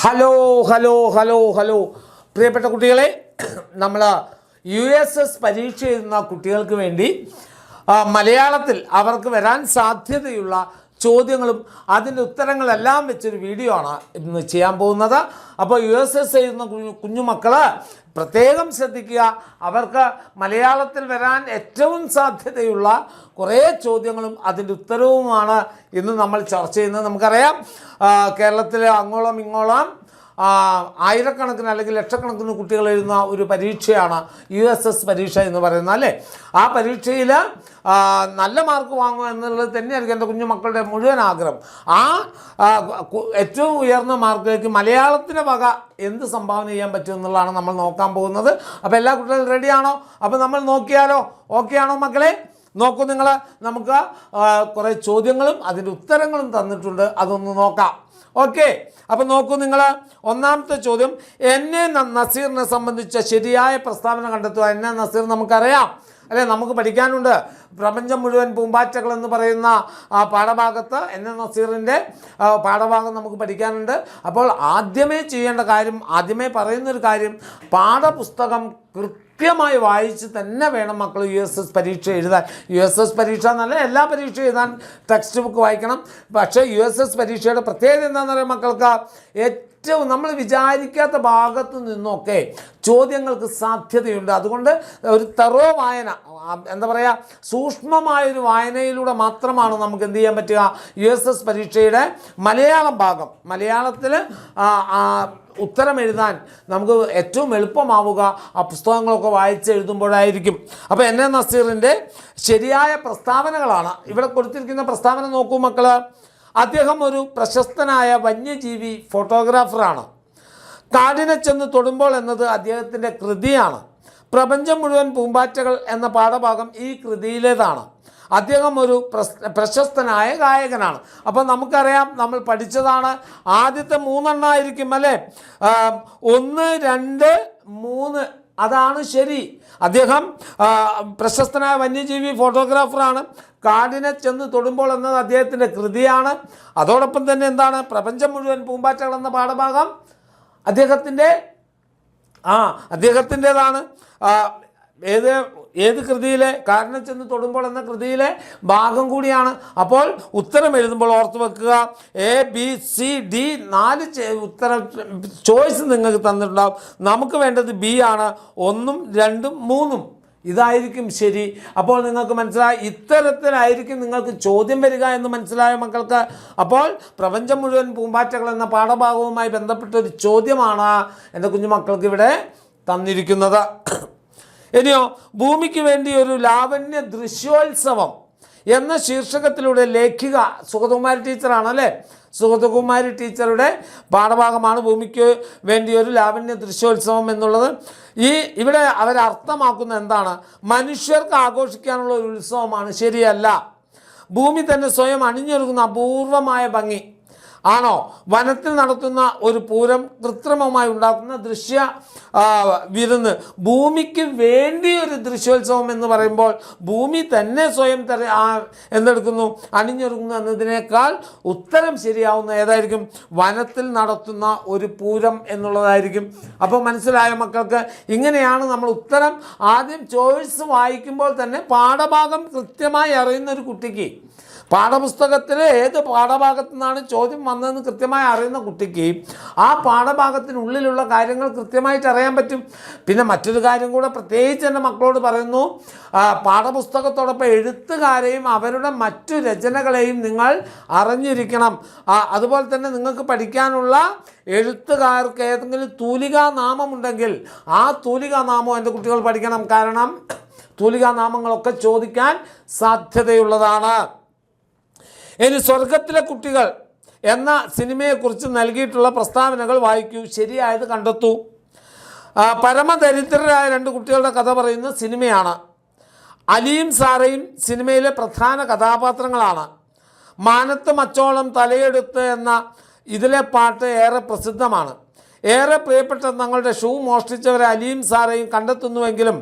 Hello hello hello hello പ്രിയപ്പെട്ട കുട്ടികളെ, നമ്മൾ USS പരീക്ഷ എഴുതുന്ന കുട്ടികൾക്ക് വേണ്ടി മലയാളത്തിൽ അവർക്ക് വരാൻ സാധ്യതയുള്ള ചോദ്യങ്ങളും അതിൻ്റെ ഉത്തരങ്ങളെല്ലാം വെച്ചൊരു വീഡിയോ ആണ് ഇന്ന് ചെയ്യാൻ പോകുന്നത്. അപ്പോൾ USS എഴുതുന്ന കുഞ്ഞുമക്കൾ പ്രത്യേകം ശ്രദ്ധിക്കുക. അവർക്ക് മലയാളത്തിൽ വരാൻ ഏറ്റവും സാധ്യതയുള്ള കുറേ ചോദ്യങ്ങളും അതിൻ്റെ ഉത്തരവുമാണ് ഇന്ന് നമ്മൾ ചർച്ച ചെയ്യുന്നത്. നമുക്കറിയാം, കേരളത്തിൽ അങ്ങോളം ഇങ്ങോളം ആയിരക്കണക്കിന് അല്ലെങ്കിൽ ലക്ഷക്കണക്കിന് കുട്ടികൾ എഴുതുന്ന ഒരു പരീക്ഷയാണ് USS പരീക്ഷ എന്ന് പറയുന്നത്, അല്ലേ? ആ പരീക്ഷയിൽ നല്ല മാർക്ക് വാങ്ങുക എന്നുള്ളത് തന്നെയായിരിക്കും എൻ്റെ കുഞ്ഞു മക്കളുടെ മുഴുവൻ ആഗ്രഹം. ഏറ്റവും ഉയർന്ന മാർക്കിലേക്ക് മലയാളത്തിൻ്റെ വക എന്ത് സംഭാവന ചെയ്യാൻ പറ്റും എന്നുള്ളതാണ് നമ്മൾ നോക്കാൻ പോകുന്നത്. അപ്പോൾ എല്ലാ കുട്ടികളും റെഡിയാണോ? അപ്പോൾ നമ്മൾ നോക്കിയാലോ? ഓക്കെ ആണോ മക്കളെ? നോക്കൂ നിങ്ങൾ. നമുക്ക് കുറേ ചോദ്യങ്ങളും അതിൻ്റെ ഉത്തരങ്ങളും തന്നിട്ടുണ്ട്, അതൊന്ന് നോക്കാം. ഓക്കെ, അപ്പം നോക്കൂ നിങ്ങൾ. ഒന്നാമത്തെ ചോദ്യം, നസീറിനെ സംബന്ധിച്ച ശരിയായ പ്രസ്താവന കണ്ടെത്തുക. നസീർ നമുക്കറിയാം, അല്ലേ? നമുക്ക് പഠിക്കാനുണ്ട്. പ്രപഞ്ചം മുഴുവൻ പൂമ്പാറ്റകൾ എന്ന് പറയുന്ന പാഠഭാഗത്ത് നസീറിൻ്റെ പാഠഭാഗം നമുക്ക് പഠിക്കാനുണ്ട്. അപ്പോൾ ആദ്യമേ ചെയ്യേണ്ട കാര്യം, ആദ്യമേ പറയുന്നൊരു കാര്യം, പാഠപുസ്തകം കൃത്യമായി വായിച്ച് തന്നെ വേണം മക്കൾ USS പരീക്ഷ എഴുതാൻ. USS പരീക്ഷ എന്നല്ല, എല്ലാ പരീക്ഷ എഴുതാൻ ടെക്സ്റ്റ് ബുക്ക് വായിക്കണം. പക്ഷേ USS പരീക്ഷയുടെ പ്രത്യേകത എന്താണെന്ന് പറയുക മക്കൾക്ക്, ഏറ്റവും നമ്മൾ വിചാരിക്കാത്ത ഭാഗത്തു നിന്നൊക്കെ ചോദ്യങ്ങൾക്ക് സാധ്യതയുണ്ട്. അതുകൊണ്ട് ഒരു തറോ വായന, എന്താ പറയുക, സൂക്ഷ്മമായൊരു വായനയിലൂടെ മാത്രമാണ് നമുക്ക് എന്ത് ചെയ്യാൻ പറ്റുക, USS പരീക്ഷയുടെ മലയാളം ഭാഗം, മലയാളത്തിൽ ഉത്തരം എഴുതാൻ നമുക്ക് ഏറ്റവും എളുപ്പമാവുക ആ പുസ്തകങ്ങളൊക്കെ വായിച്ച് എഴുതുമ്പോഴായിരിക്കും. അപ്പോൾ നസീറിൻ്റെ ശരിയായ പ്രസ്താവനകളാണ് ഇവിടെ കൊടുത്തിരിക്കുന്ന. പ്രസ്താവന നോക്കൂ മക്കൾ. അദ്ദേഹം ഒരു പ്രശസ്തനായ വന്യജീവി ഫോട്ടോഗ്രാഫറാണ്. കാടിനെ ചെന്ന് തൊടുമ്പോൾ എന്നത് അദ്ദേഹത്തിൻ്റെ കൃതിയാണ്. പ്രപഞ്ചം മുഴുവൻ പൂമ്പാറ്റകൾ എന്ന പാഠഭാഗം ഈ കൃതിയിലേതാണ്. അദ്ദേഹം ഒരു പ്രശസ്തനായ ഗായകനാണ്. അപ്പോൾ നമുക്കറിയാം, നമ്മൾ പഠിച്ചതാണ്. ആദ്യത്തെ 3 ആയിരിക്കും, അല്ലേ? 1, 2, 3 അതാണ് ശരി. അദ്ദേഹം പ്രശസ്തനായ വന്യജീവി ഫോട്ടോഗ്രാഫറാണ്. കാടിനെ ചെന്ന് തൊടുമ്പോൾ എന്നത് അദ്ദേഹത്തിൻ്റെ കൃതിയാണ്. അതോടൊപ്പം തന്നെ എന്താണ്, പ്രപഞ്ചം മുഴുവൻ പൂമ്പാറ്റകൾ എന്ന പാഠഭാഗം അദ്ദേഹത്തിൻ്റെതാണ്. ഏത് കൃതിയിലെ, കാടിനെ ചെന്ന് തൊടുമ്പോൾ എന്ന കൃതിയിലെ ഭാഗം കൂടിയാണ്. അപ്പോൾ ഉത്തരം എഴുതുമ്പോൾ ഓർത്ത് വെക്കുക, ABCD 4 ഉത്തരം ചോയ്സ് നിങ്ങൾക്ക് തന്നിട്ടുണ്ടാവും. നമുക്ക് വേണ്ടത് B ആണ്. 1, 2, 3 ഇതായിരിക്കും ശരി. അപ്പോൾ നിങ്ങൾക്ക് മനസ്സിലായി, ഇത്തരത്തിലായിരിക്കും നിങ്ങൾക്ക് ചോദ്യം വരിക എന്ന് മനസ്സിലായ മക്കൾക്ക്. അപ്പോൾ പ്രപഞ്ചം മുഴുവൻ പൂമ്പാറ്റകൾ എന്ന പാഠഭാഗവുമായി ബന്ധപ്പെട്ട ഒരു ചോദ്യമാണ് എൻ്റെ കുഞ്ഞുമക്കൾക്ക് ഇവിടെ തന്നിരിക്കുന്നത്. ഇനിയോ, ഭൂമിക്ക് വേണ്ടി ഒരു ലാവണ്യ ദൃശ്യോത്സവം എന്ന ശീർഷകത്തിലൂടെ ലേഖിക സുഗതകുമാരി ടീച്ചറാണ്, അല്ലേ? സുഗതകുമാരി ടീച്ചറുടെ പാഠഭാഗമാണ് ഭൂമിക്ക് വേണ്ടി ഒരു ലാവണ്യ ദൃശ്യോത്സവം എന്നുള്ളത്. ഇവിടെ അവരർത്ഥമാക്കുന്ന എന്താണ്? മനുഷ്യർക്ക് ആഘോഷിക്കാനുള്ള ഒരു ഉത്സവമാണ്. ശരിയല്ല. ഭൂമി തന്നെ സ്വയം അണിഞ്ഞൊരുക്കുന്ന അപൂർവമായ ഭംഗി ആണോ? വനത്തിൽ നടത്തുന്ന ഒരു പൂരം, കൃത്രിമമായി ഉണ്ടാക്കുന്ന ദൃശ്യ വിരുന്ന്, ഭൂമിക്ക് വേണ്ടി ഒരു ദൃശ്യോത്സവം എന്ന് പറയുമ്പോൾ ഭൂമി തന്നെ സ്വയം എന്തെടുക്കുന്നു, അണിഞ്ഞൊരുങ്ങുന്നു എന്നതിനേക്കാൾ ഉത്തരം ശരിയാവുന്ന ഏതായിരിക്കും? വനത്തിൽ നടത്തുന്ന ഒരു പൂരം എന്നുള്ളതായിരിക്കും. അപ്പോൾ മനസ്സിലായ മക്കൾക്ക്? ഇങ്ങനെയാണ് നമ്മൾ ഉത്തരം ആദ്യം ചോയ്സ് വായിക്കുമ്പോൾ തന്നെ പാഠഭാഗം കൃത്യമായി അറിയുന്ന ഒരു കുട്ടിക്ക്, പാഠപുസ്തകത്തിൽ ഏത് പാഠഭാഗത്തു നിന്നാണ് ചോദ്യം വന്നതെന്ന് കൃത്യമായി അറിയുന്ന കുട്ടിക്ക് ആ പാഠഭാഗത്തിനുള്ളിലുള്ള കാര്യങ്ങൾ കൃത്യമായിട്ട് അറിയാൻ പറ്റും. പിന്നെ മറ്റൊരു കാര്യം കൂടെ പ്രത്യേകിച്ച് എൻ്റെ മക്കളോട് പറയുന്നു, പാഠപുസ്തകത്തോടൊപ്പം എഴുത്തുകാരെയും അവരുടെ മറ്റു രചനകളെയും നിങ്ങൾ അറിഞ്ഞിരിക്കണം. അതുപോലെ തന്നെ നിങ്ങൾക്ക് പഠിക്കാനുള്ള എഴുത്തുകാർക്ക് ഏതെങ്കിലും തൂലികാനാമമുണ്ടെങ്കിൽ ആ തൂലികാനാമം എൻ്റെ കുട്ടികൾ പഠിക്കണം. കാരണം തൂലികാനാമങ്ങളൊക്കെ ചോദിക്കാൻ സാധ്യതയുള്ളതാണ്. ഇനി സ്വർഗത്തിലെ കുട്ടികൾ എന്ന സിനിമയെക്കുറിച്ച് നൽകിയിട്ടുള്ള പ്രസ്താവനകൾ വായിക്കൂ, ശരിയായത് കണ്ടെത്തൂ. പരമദരിദ്രരായ 2 കുട്ടികളുടെ കഥ പറയുന്ന സിനിമയാണ്. അലിയും സാറയും സിനിമയിലെ പ്രധാന കഥാപാത്രങ്ങളാണ്. മാനത്ത് മച്ചോളം തലയെടുത്ത് എന്ന ഇതിലെ പാട്ട് ഏറെ പ്രസിദ്ധമാണ്. ഏറെ പ്രിയപ്പെട്ട തങ്ങളുടെ ഷൂ മോഷ്ടിച്ചവരെ അലിയും സാറയും കണ്ടെത്തുന്നുവെങ്കിലും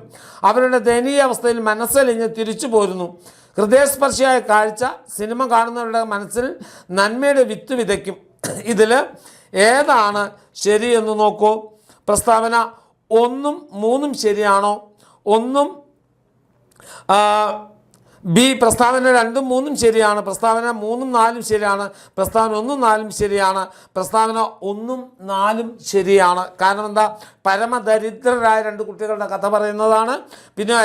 അവരുടെ ദയനീയ അവസ്ഥയിൽ മനസ്സലിഞ്ഞ് തിരിച്ചു പോരുന്നു. ഹൃദയസ്പർശിയായ കാഴ്ച സിനിമ കാണുന്നവരുടെ മനസ്സിൽ നന്മയുടെ വിത്ത് വിതയ്ക്കും. ഇതിൽ ഏതാണ് ശരി എന്ന് നോക്കൂ. പ്രസ്താവന 1ഉം 3ഉം ശരിയാണോ? 1ഉം ബി പ്രസ്താവന 2ഉം 3ഉം ശരിയാണ്. പ്രസ്താവന 3ഉം 4ഉം ശരിയാണ്. പ്രസ്താവന 1ഉം 4ഉം ശരിയാണ്. പ്രസ്താവന 1ഉം 4ഉം ശരിയാണ്. കാരണം എന്താ? പരമദരിദ്രരായ 2 കുട്ടികളുടെ കഥ പറയുന്നതാണ്. പിന്നെ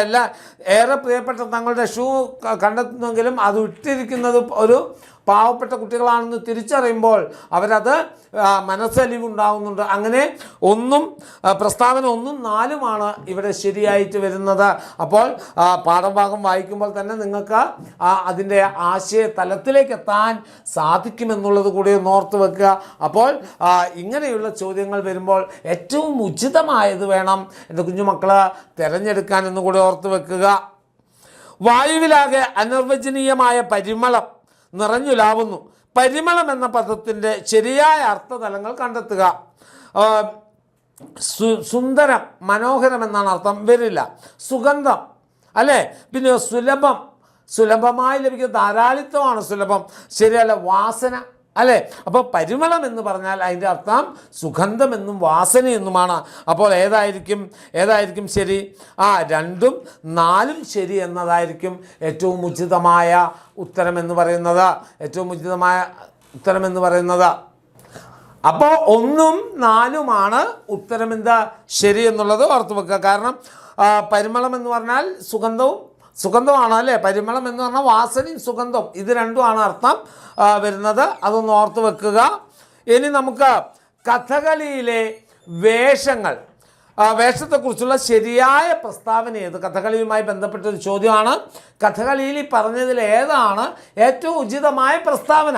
ഏറെ പ്രിയപ്പെട്ട തങ്ങളുടെ ഷൂ കണ്ടെത്തുന്നെങ്കിലും അത് ഇട്ടിരിക്കുന്നത് ഒരു പാവപ്പെട്ട കുട്ടികളാണെന്ന് തിരിച്ചറിയുമ്പോൾ അവരത് മനസ്സലിവുണ്ടാകുന്നുണ്ട്. അങ്ങനെ പ്രസ്താവന 1ഉം 4ഉമാണ് ഇവിടെ ശരിയായിട്ട് വരുന്നത്. അപ്പോൾ പാഠഭാഗം വായിക്കുമ്പോൾ തന്നെ നിങ്ങൾക്ക് അതിൻ്റെ ആശയ തലത്തിലേക്ക് എത്താൻ സാധിക്കുമെന്നുള്ളത് കൂടി ഒന്ന് ഓർത്ത് വെക്കുക. അപ്പോൾ ഇങ്ങനെയുള്ള ചോദ്യങ്ങൾ വരുമ്പോൾ ഏറ്റവും ഉചിതമായത് വേണം എൻ്റെ കുഞ്ഞുമക്കൾ തിരഞ്ഞെടുക്കാൻ എന്ന് കൂടി ഓർത്ത് വെക്കുക. വായുവിലാകെ അനിർവചനീയമായ പരിമളം നിറഞ്ഞുലാവുന്നു. പരിമളം എന്ന പദത്തിൻ്റെ ശരിയായ അർത്ഥതലങ്ങൾ കണ്ടെത്തുക. സുന്ദരം, മനോഹരം എന്നാണ് അർത്ഥം വരില്ല. സുഗന്ധം അല്ലേ? പിന്നെ സുലഭമായി ലഭിക്കുന്ന ധാരാളിത്വമാണ് സുലഭം, ശരിയല്ല. വാസന അല്ലേ? അപ്പോൾ പരിമളം എന്ന് പറഞ്ഞാൽ അതിൻ്റെ അർത്ഥം സുഗന്ധമെന്നും വാസനയെന്നുമാണ്. അപ്പോൾ ഏതായിരിക്കും ശരി? 2ഉം 4ഉം ശരി എന്നതായിരിക്കും ഏറ്റവും ഉചിതമായ ഉത്തരമെന്ന് പറയുന്നത്. അപ്പോൾ 1ഉം 4ഉമാണ് ഉത്തരമെന്താ ശരി എന്നുള്ളത് ഓർത്ത് വെക്കുക. കാരണം പരിമളം എന്ന് പറഞ്ഞാൽ സുഗന്ധമാണ് അല്ലേ? പരിമളം എന്ന് പറഞ്ഞാൽ വാസനയും സുഗന്ധവും, ഇത് രണ്ടുമാണ് അർത്ഥം വരുന്നത്. അതൊന്ന് ഓർത്ത് വെക്കുക. ഇനി നമുക്ക് കഥകളിയിലെ വേഷത്തെക്കുറിച്ചുള്ള ശരിയായ പ്രസ്താവന ഏത്? കഥകളിയുമായി ബന്ധപ്പെട്ടൊരു ചോദ്യമാണ്. കഥകളിയിൽ പറഞ്ഞതിൽ ഏതാണ് ഏറ്റവും ഉചിതമായ പ്രസ്താവന?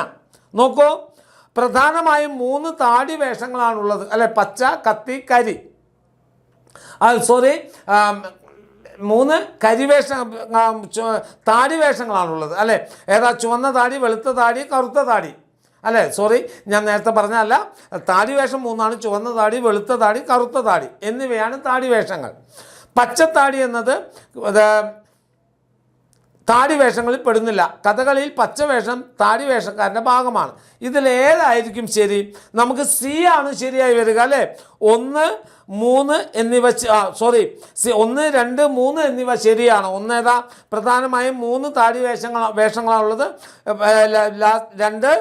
നോക്കൂ, പ്രധാനമായും 3 താടി വേഷങ്ങളാണുള്ളത് അല്ലേ? പച്ച, കത്തി, കരി. 3 താടി വേഷങ്ങളാണുള്ളത് അല്ലേ? ഏതാ? ചുവന്ന താടി, വെളുത്ത താടി, കറുത്ത താടി അല്ലേ? ഞാൻ നേരത്തെ പറഞ്ഞല്ല. താടി വേഷം 3ആണ്. ചുവന്ന താടി, വെളുത്ത താടി, കറുത്ത താടി എന്നിവയാണ് താടി വേഷങ്ങൾ. പച്ചത്താടി എന്നത് താടി വേഷങ്ങളിൽ പെടുന്നില്ല. കഥകളിയിൽ പച്ചവേഷം താടി വേഷക്കാരൻ്റെ ഭാഗമാണ്. ഇതിലേതായിരിക്കും ശരി? നമുക്ക് സി ആണ് ശരിയായി വരിക അല്ലേ? 1, 3 എന്നിവ 1, 2, 3 എന്നിവ ശരിയാണ്. ഏതാ? പ്രധാനമായും 3 താടി വേഷങ്ങളാണുള്ളത്. 2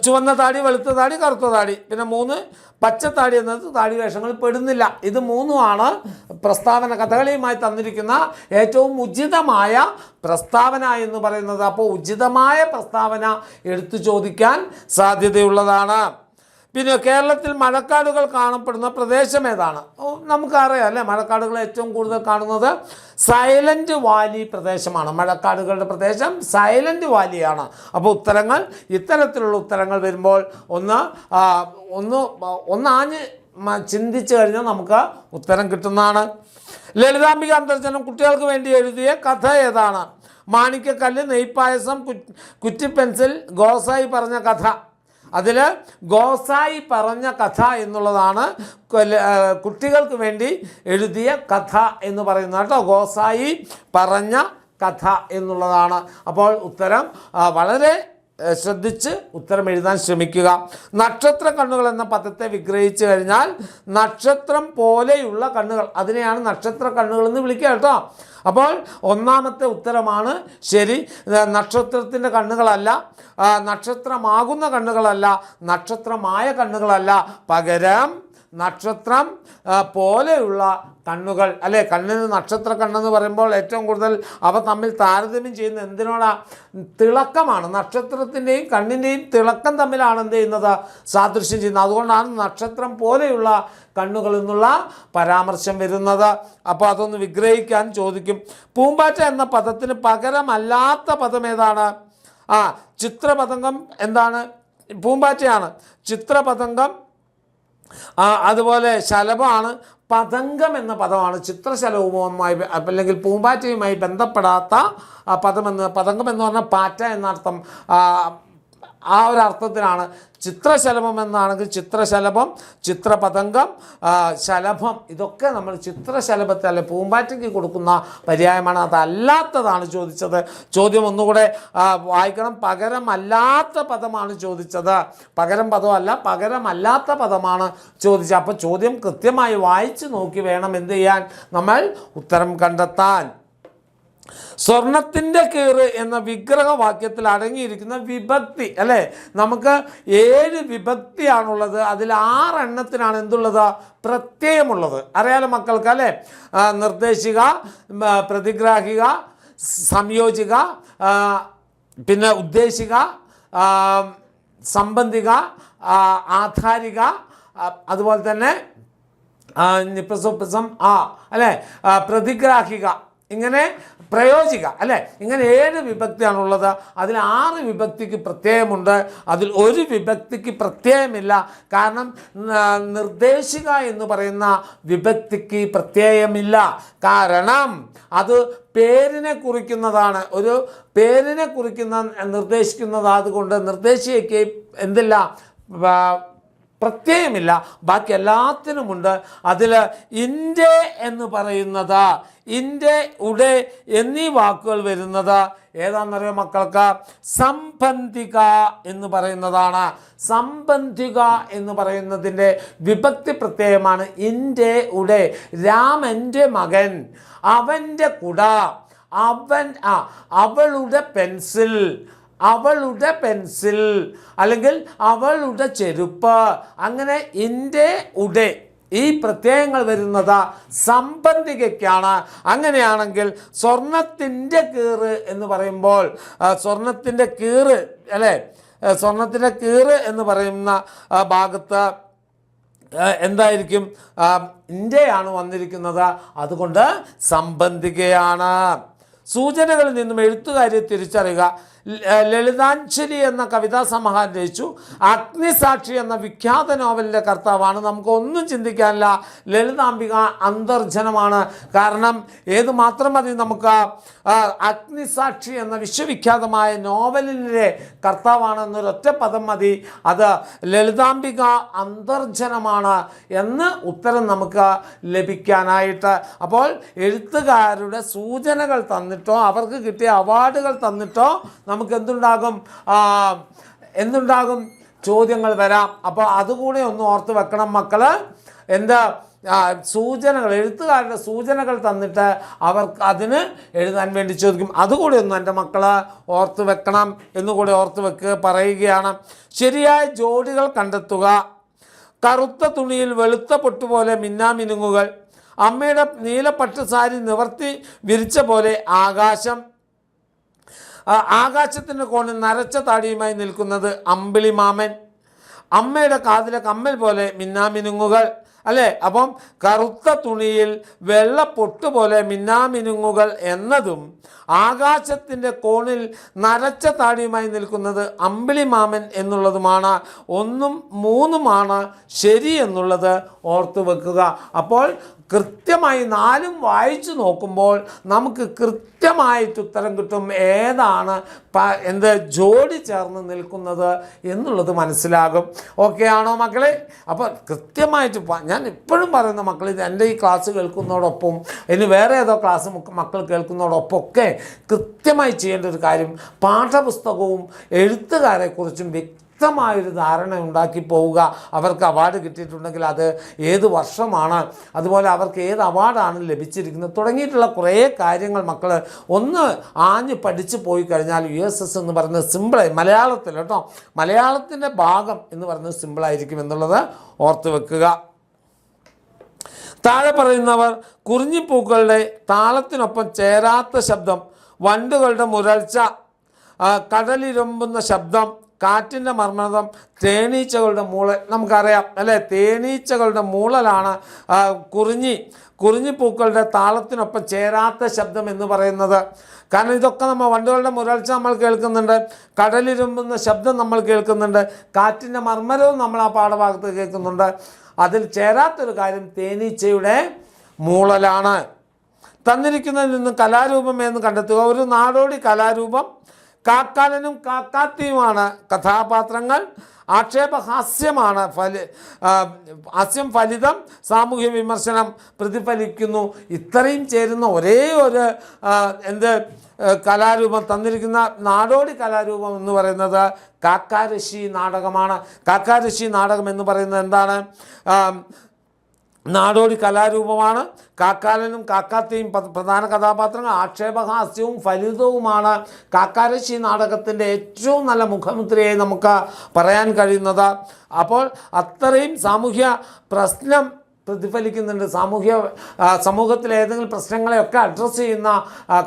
ചുവന്ന താടി, വെളുത്ത താടി, കറുത്ത താടി. പിന്നെ 3 പച്ചത്താടി എന്നത് താടി വേഷങ്ങളിൽ പെടുന്നില്ല. ഇത് 3ഉമാണ് പ്രസ്താവന, കഥകളിയുമായി തന്നിരിക്കുന്ന ഏറ്റവും ഉചിതമായ പ്രസ്താവന എന്ന് പറയുന്നത്. അപ്പോൾ ഉചിതമായ പ്രസ്താവന എടുത്തു ചോദിക്കാൻ സാധ്യതയുള്ളതാണ്. പിന്നെ കേരളത്തിൽ മഴക്കാടുകൾ കാണപ്പെടുന്ന പ്രദേശം ഏതാണ്? നമുക്കറിയാം അല്ലേ? മഴക്കാടുകൾ ഏറ്റവും കൂടുതൽ കാണുന്നത് സൈലൻറ്റ് വാലി പ്രദേശമാണ്. മഴക്കാടുകളുടെ പ്രദേശം സൈലൻറ്റ് വാലിയാണ്. അപ്പോൾ ഇത്തരത്തിലുള്ള ഉത്തരങ്ങൾ വരുമ്പോൾ ഒന്നാഞ്ഞ് ചിന്തിച്ചു കഴിഞ്ഞാൽ നമുക്ക് ഉത്തരം കിട്ടുന്നതാണ്. ലളിതാംബിക അന്തർജനം കുട്ടികൾക്ക് വേണ്ടി എഴുതിയ കഥ ഏതാണ്? മാണിക്കക്കല്ല്, നെയ്പ്പായസം, കുറ്റിപ്പെൻസിൽ, ഗോസായി പറഞ്ഞ കഥ. അതിൽ ഗോസായി പറഞ്ഞ കഥ എന്നുള്ളതാണ് കുട്ടികൾക്ക് വേണ്ടി എഴുതിയ കഥ എന്ന് പറയുന്നത് കേട്ടോ. ഗോസായി പറഞ്ഞ കഥ എന്നുള്ളതാണ്. അപ്പോൾ ഉത്തരം വളരെ ശ്രദ്ധിച്ച് ഉത്തരം എഴുതാൻ ശ്രമിക്കുക. നക്ഷത്ര കണ്ണുകൾ എന്ന പദത്തെ വിഗ്രഹിച്ചു കഴിഞ്ഞാൽ നക്ഷത്രം പോലെയുള്ള കണ്ണുകൾ, അതിനെയാണ് നക്ഷത്ര കണ്ണുകൾ എന്ന് വിളിക്കുക കേട്ടോ. അപ്പോൾ ഒന്നാമത്തെ ഉത്തരമാണ് ശരി. നക്ഷത്രത്തിൻ്റെ കണ്ണുകളല്ല, നക്ഷത്രമാകുന്ന കണ്ണുകളല്ല, നക്ഷത്രമായ കണ്ണുകളല്ല, പകരം നക്ഷത്രം പോലെയുള്ള കണ്ണുകൾ അല്ലേ? കണ്ണിന് നക്ഷത്ര കണ്ണെന്ന് പറയുമ്പോൾ ഏറ്റവും കൂടുതൽ അവ തമ്മിൽ താരതമ്യം ചെയ്യുന്ന എന്തിനോടാ? തിളക്കമാണ്. നക്ഷത്രത്തിൻ്റെയും കണ്ണിൻ്റെയും തിളക്കം തമ്മിലാണ് എന്ത് ചെയ്യുന്നത്? സാദൃശ്യം ചെയ്യുന്നത്. അതുകൊണ്ടാണ് നക്ഷത്രം പോലെയുള്ള കണ്ണുകൾ എന്നുള്ള പരാമർശം വരുന്നത്. അപ്പോൾ അതൊന്ന് വിഗ്രഹിക്കാൻ ചോദിക്കും. പൂമ്പാറ്റ എന്ന പദത്തിന് പകരമല്ലാത്ത പദം ഏതാണ്? ചിത്രപതംഗം എന്താണ്? പൂമ്പാറ്റയാണ്. ചിത്രപതംഗം അതുപോലെ ശലഭമാണ്. പതംഗം എന്ന പദമാണ് ചിത്രശലഭവുമായി അല്ലെങ്കിൽ പൂമ്പാറ്റയുമായി ബന്ധപ്പെടാത്ത പദം. പതംഗം എന്ന് പറഞ്ഞാൽ പാറ്റ എന്നർത്ഥം. ആ ഒരു അർത്ഥത്തിലാണ്. ചിത്രശലഭം എന്നാണെങ്കിൽ ചിത്രശലഭം, ചിത്രപതംഗം, ശലഭം, ഇതൊക്കെ നമ്മൾ ചിത്രശലഭത്തെ അല്ലെ പൂമ്പാറ്റയ്ക്ക് കൊടുക്കുന്ന പര്യായമാണ്. അതല്ലാത്തതാണ് ചോദിച്ചത്. ചോദ്യം ഒന്നുകൂടെ വായിക്കണം. പകരമല്ലാത്ത പദമാണ് ചോദിച്ചത്. പകരം പദമല്ല, പകരമല്ലാത്ത പദമാണ് ചോദിച്ചത്. അപ്പോൾ ചോദ്യം കൃത്യമായി വായിച്ച് നോക്കി വേണം എന്ത് ചെയ്യാൻ, നമ്മൾ ഉത്തരം കണ്ടെത്താൻ. സ്വർണത്തിൻ്റെ കീറ് എന്ന വിഗ്രഹവാക്യത്തിൽ അടങ്ങിയിരിക്കുന്ന വിഭക്തി അല്ലേ, നമുക്ക് 7 വിഭക്തിയാണുള്ളത്. അതിൽ 6 എണ്ണത്തിനാണ് എന്തുള്ളത്, പ്രത്യയമുള്ളത്. അറിയാലോ മക്കൾക്ക് അല്ലേ. നിർദ്ദേശിക, പ്രതിഗ്രാഹിക, സംയോജിക, പിന്നെ ഉദ്ദേശിക, സംബന്ധിക, ആധാരിക, അതുപോലെ തന്നെ നിപ്രസം അല്ലേ, പ്രതിഗ്രാഹിക, ഇങ്ങനെ പ്രയോജിക അല്ലേ, ഇങ്ങനെ 7 വിഭക്തിയാണുള്ളത്. അതിൽ 6 വിഭക്തിക്ക് പ്രത്യയമുണ്ട്, അതിൽ 1 വിഭക്തിക്ക് പ്രത്യയമില്ല. കാരണം നിർദ്ദേശിക എന്ന് പറയുന്ന വിഭക്തിക്ക് പ്രത്യയമില്ല. കാരണം അത് പേരിനെ കുറിക്കുന്നതാണ്, ഒരു പേരിനെ നിർദ്ദേശിക്കുന്നത്. അതുകൊണ്ട് നിർദ്ദേശികയ്ക്ക് എന്തില്ല, പ്രത്യയമില്ല. ബാക്കി എല്ലാത്തിനുമുണ്ട്. അതിൽ ഇൻ്റെ എന്ന് പറയുന്നത്, ഇൻ്റെ, ഉടെ എന്നീ വാക്കുകൾ വരുന്നത് ഏതാണെന്നറിയോ മക്കൾക്ക്, സംബന്ധിക എന്ന് പറയുന്നതാണ്. സംബന്ധിക എന്ന് പറയുന്നതിൻ്റെ വിഭക്തി പ്രത്യയമാണ് ഇൻ്റെ, ഉടെ. രാമൻ്റെ മകൻ, അവൻ്റെ കുട, അവളുടെ പെൻസിൽ, അവളുടെ പെൻസിൽ, അല്ലെങ്കിൽ അവളുടെ ചെരുപ്പ്. അങ്ങനെ ഇൻ്റെ, ഉടെ ഈ പ്രത്യയങ്ങൾ വരുന്നത് സംബന്ധികയ്ക്കാണ്. അങ്ങനെയാണെങ്കിൽ സ്വർണത്തിൻ്റെ കീറ് എന്ന് പറയുമ്പോൾ, സ്വർണത്തിൻ്റെ കീറ് അല്ലേ, സ്വർണത്തിൻ്റെ കീറ് എന്ന് പറയുന്ന ഭാഗത്ത് എന്തായിരിക്കും, ഇൻ്റെയാണ് വന്നിരിക്കുന്നത്. അതുകൊണ്ട് സംബന്ധികയാണ്. സൂചനകളിൽ നിന്നും എഴുത്തുകാരെ തിരിച്ചറിയുക. ലളിതാഞ്ജലി എന്ന കവിതാ സമാഹാരം രചിച്ചു. അഗ്നിസാക്ഷി എന്ന വിഖ്യാത നോവലിൻ്റെ കർത്താവാണ്. നമുക്കൊന്നും ചിന്തിക്കാനില്ല. ലളിതാംബിക അന്തർജനമാണ്. കാരണം ഏത് മാത്രം മതി നമുക്ക്, അഗ്നിസാക്ഷി എന്ന വിശ്വവിഖ്യാതമായ നോവലിൻ്റെ കർത്താവാണെന്നൊരൊറ്റ പദം മതി. അത് ലളിതാംബിക അന്തർജനമാണ് എന്ന് ഉത്തരം നമുക്ക് ലഭിക്കാനായിട്ട്. അപ്പോൾ എഴുത്തുകാരുടെ സൂചനകൾ തന്നിട്ടോ അവർക്ക് കിട്ടിയ അവാർഡുകൾ തന്നിട്ടോ നമുക്ക് എന്തുണ്ടാകും, ചോദ്യങ്ങൾ വരാം. അപ്പോൾ അതുകൂടെ ഒന്ന് ഓർത്ത് വെക്കണം മക്കൾ. എന്താ സൂചനകൾ, എഴുത്തുകാരുടെ സൂചനകൾ തന്നിട്ട് അവർക്ക് അതിന് എഴുതാൻ വേണ്ടി ചോദിക്കും. അതുകൂടി ഒന്ന് എൻ്റെ മക്കൾ ഓർത്ത് വെക്കണം എന്നുകൂടി ഓർത്ത് പറയുകയാണ്. ശരിയായ ജോഡികൾ കണ്ടെത്തുക. കറുത്ത തുണിയിൽ വെളുത്ത പൊട്ടുപോലെ മിന്നാമിനുങ്ങുകൾ, അമ്മയുടെ നീലപ്പട്ട് സാരി നിവർത്തി വിരിച്ച പോലെ ആകാശം, ആകാശത്തിൻ്റെ കോണിൽ നരച്ച താടിയുമായി നിൽക്കുന്നത് അമ്പിളി മാമൻ, അമ്മയുടെ കാതിലെ കമ്മൽ പോലെ മിന്നാമിനുങ്ങുകൾ അല്ലേ. അപ്പം കറുത്ത തുണിയിൽ വെള്ള പൊട്ടുപോലെ മിന്നാമിനുങ്ങുകൾ എന്നതും ആകാശത്തിൻ്റെ കോണിൽ നരച്ച താടിയുമായി നിൽക്കുന്നത് അമ്പിളി മാമൻ എന്നുള്ളതുമാണ്. 1ഉം 3ഉമാണ് ശരി എന്നുള്ളത് ഓർത്തു വെക്കുക. അപ്പോൾ കൃത്യമായി 4ഉം വായിച്ചു നോക്കുമ്പോൾ നമുക്ക് കൃത്യമായിട്ട് ഉത്തരം കിട്ടും ഏതാണ് ജോഡി ചേർന്ന് നിൽക്കുന്നത് എന്നുള്ളത് മനസ്സിലാകും. ഓക്കെ ആണോ മക്കളെ? അപ്പോൾ കൃത്യമായിട്ട് ഞാൻ ഇപ്പോഴും പറയുന്ന മക്കൾ, ഇത് എൻ്റെ ഈ ക്ലാസ് കേൾക്കുന്നതോടൊപ്പം ഇനി വേറെ ഏതോ ക്ലാസ് മക്കൾ കേൾക്കുന്നതോടൊപ്പമൊക്കെ കൃത്യമായി ചെയ്യേണ്ട ഒരു കാര്യം, പാഠപുസ്തകവും എഴുത്തുകാരെക്കുറിച്ചും വ്യക്തമായൊരു ധാരണ ഉണ്ടാക്കി പോവുക. അവർക്ക് അവാർഡ് കിട്ടിയിട്ടുണ്ടെങ്കിൽ അത് ഏത് വർഷമാണ്, അതുപോലെ അവർക്ക് ഏത് അവാർഡാണ് ലഭിച്ചിരിക്കുന്നത് തുടങ്ങിയിട്ടുള്ള കുറേ കാര്യങ്ങൾ മക്കൾ ഒന്ന് ആഞ്ഞ് പഠിച്ചു പോയി കഴിഞ്ഞാൽ USS എന്ന് പറയുന്നത് സിമ്പിളായി, മലയാളത്തിൽ കേട്ടോ, മലയാളത്തിൻ്റെ ഭാഗം എന്ന് പറയുന്നത് സിമ്പിളായിരിക്കും എന്നുള്ളത് ഓർത്ത് വെക്കുക. താഴെ പറയുന്നവർ കുറിഞ്ഞിപ്പൂക്കളുടെ താളത്തിനൊപ്പം ചേരാത്ത ശബ്ദം, വണ്ടുകളുടെ മുരൾച്ച, കടലിരമ്പുന്ന ശബ്ദം, കാറ്റിൻ്റെ മർമ്മതം, തേനീച്ചകളുടെ മൂളൽ. നമുക്കറിയാം അല്ലേ, തേനീച്ചകളുടെ മൂളലാണ് കുറിഞ്ഞിപ്പൂക്കളുടെ താളത്തിനൊപ്പം ചേരാത്ത ശബ്ദം എന്ന് പറയുന്നത്. കാരണം ഇതൊക്കെ വണ്ടുകളുടെ മുരൾച്ച നമ്മൾ കേൾക്കുന്നുണ്ട്, കടലിരുമ്പുന്ന ശബ്ദം നമ്മൾ കേൾക്കുന്നുണ്ട്, കാറ്റിൻ്റെ മർമ്മരവും നമ്മൾ ആ പാഠഭാഗത്ത് കേൾക്കുന്നുണ്ട്. അതിൽ ചേരാത്തൊരു കാര്യം തേനീച്ചയുടെ മൂളലാണ്. തന്നിരിക്കുന്നതിൽ നിന്ന് കലാരൂപം എന്ന് കണ്ടെത്തുക. ഒരു നാടോടി കലാരൂപം കാക്കാലനും കാക്കാത്തിയുമാണ് കഥാപാത്രങ്ങൾ. ആക്ഷേപഹാസ്യമാണ് ഹാസ്യം ഫലിതം, സാമൂഹ്യ വിമർശനം പ്രതിഫലിക്കുന്നു. ഇത്രയും ചേരുന്ന ഒരേ ഒരു കലാരൂപം തന്നിരിക്കുന്ന നാടോടി കലാരൂപം എന്ന് പറയുന്നത് കാക്കാരശ്ശി നാടകമാണ്. കാക്കാരശ്ശി നാടകം എന്ന് പറയുന്നത് എന്താണ്? നാടോടി കലാരൂപമാണ്. കാക്കാലനും കാക്കാത്തിയും പ്രധാന കഥാപാത്രങ്ങൾ. ആക്ഷേപഹാസ്യവും ഫലിതവുമാണ് കാക്കാരശ്ശി നാടകത്തിൻ്റെ ഏറ്റവും നല്ല മുഖമുദ്രയായി നമുക്ക് പറയാൻ കഴിയുന്നത്. അപ്പോൾ അത്രയും സാമൂഹ്യ പ്രശ്നം പ്രതിഫലിക്കുന്നുണ്ട്. സമൂഹത്തിലെ ഏതെങ്കിലും പ്രശ്നങ്ങളെയൊക്കെ അഡ്രസ്സ് ചെയ്യുന്ന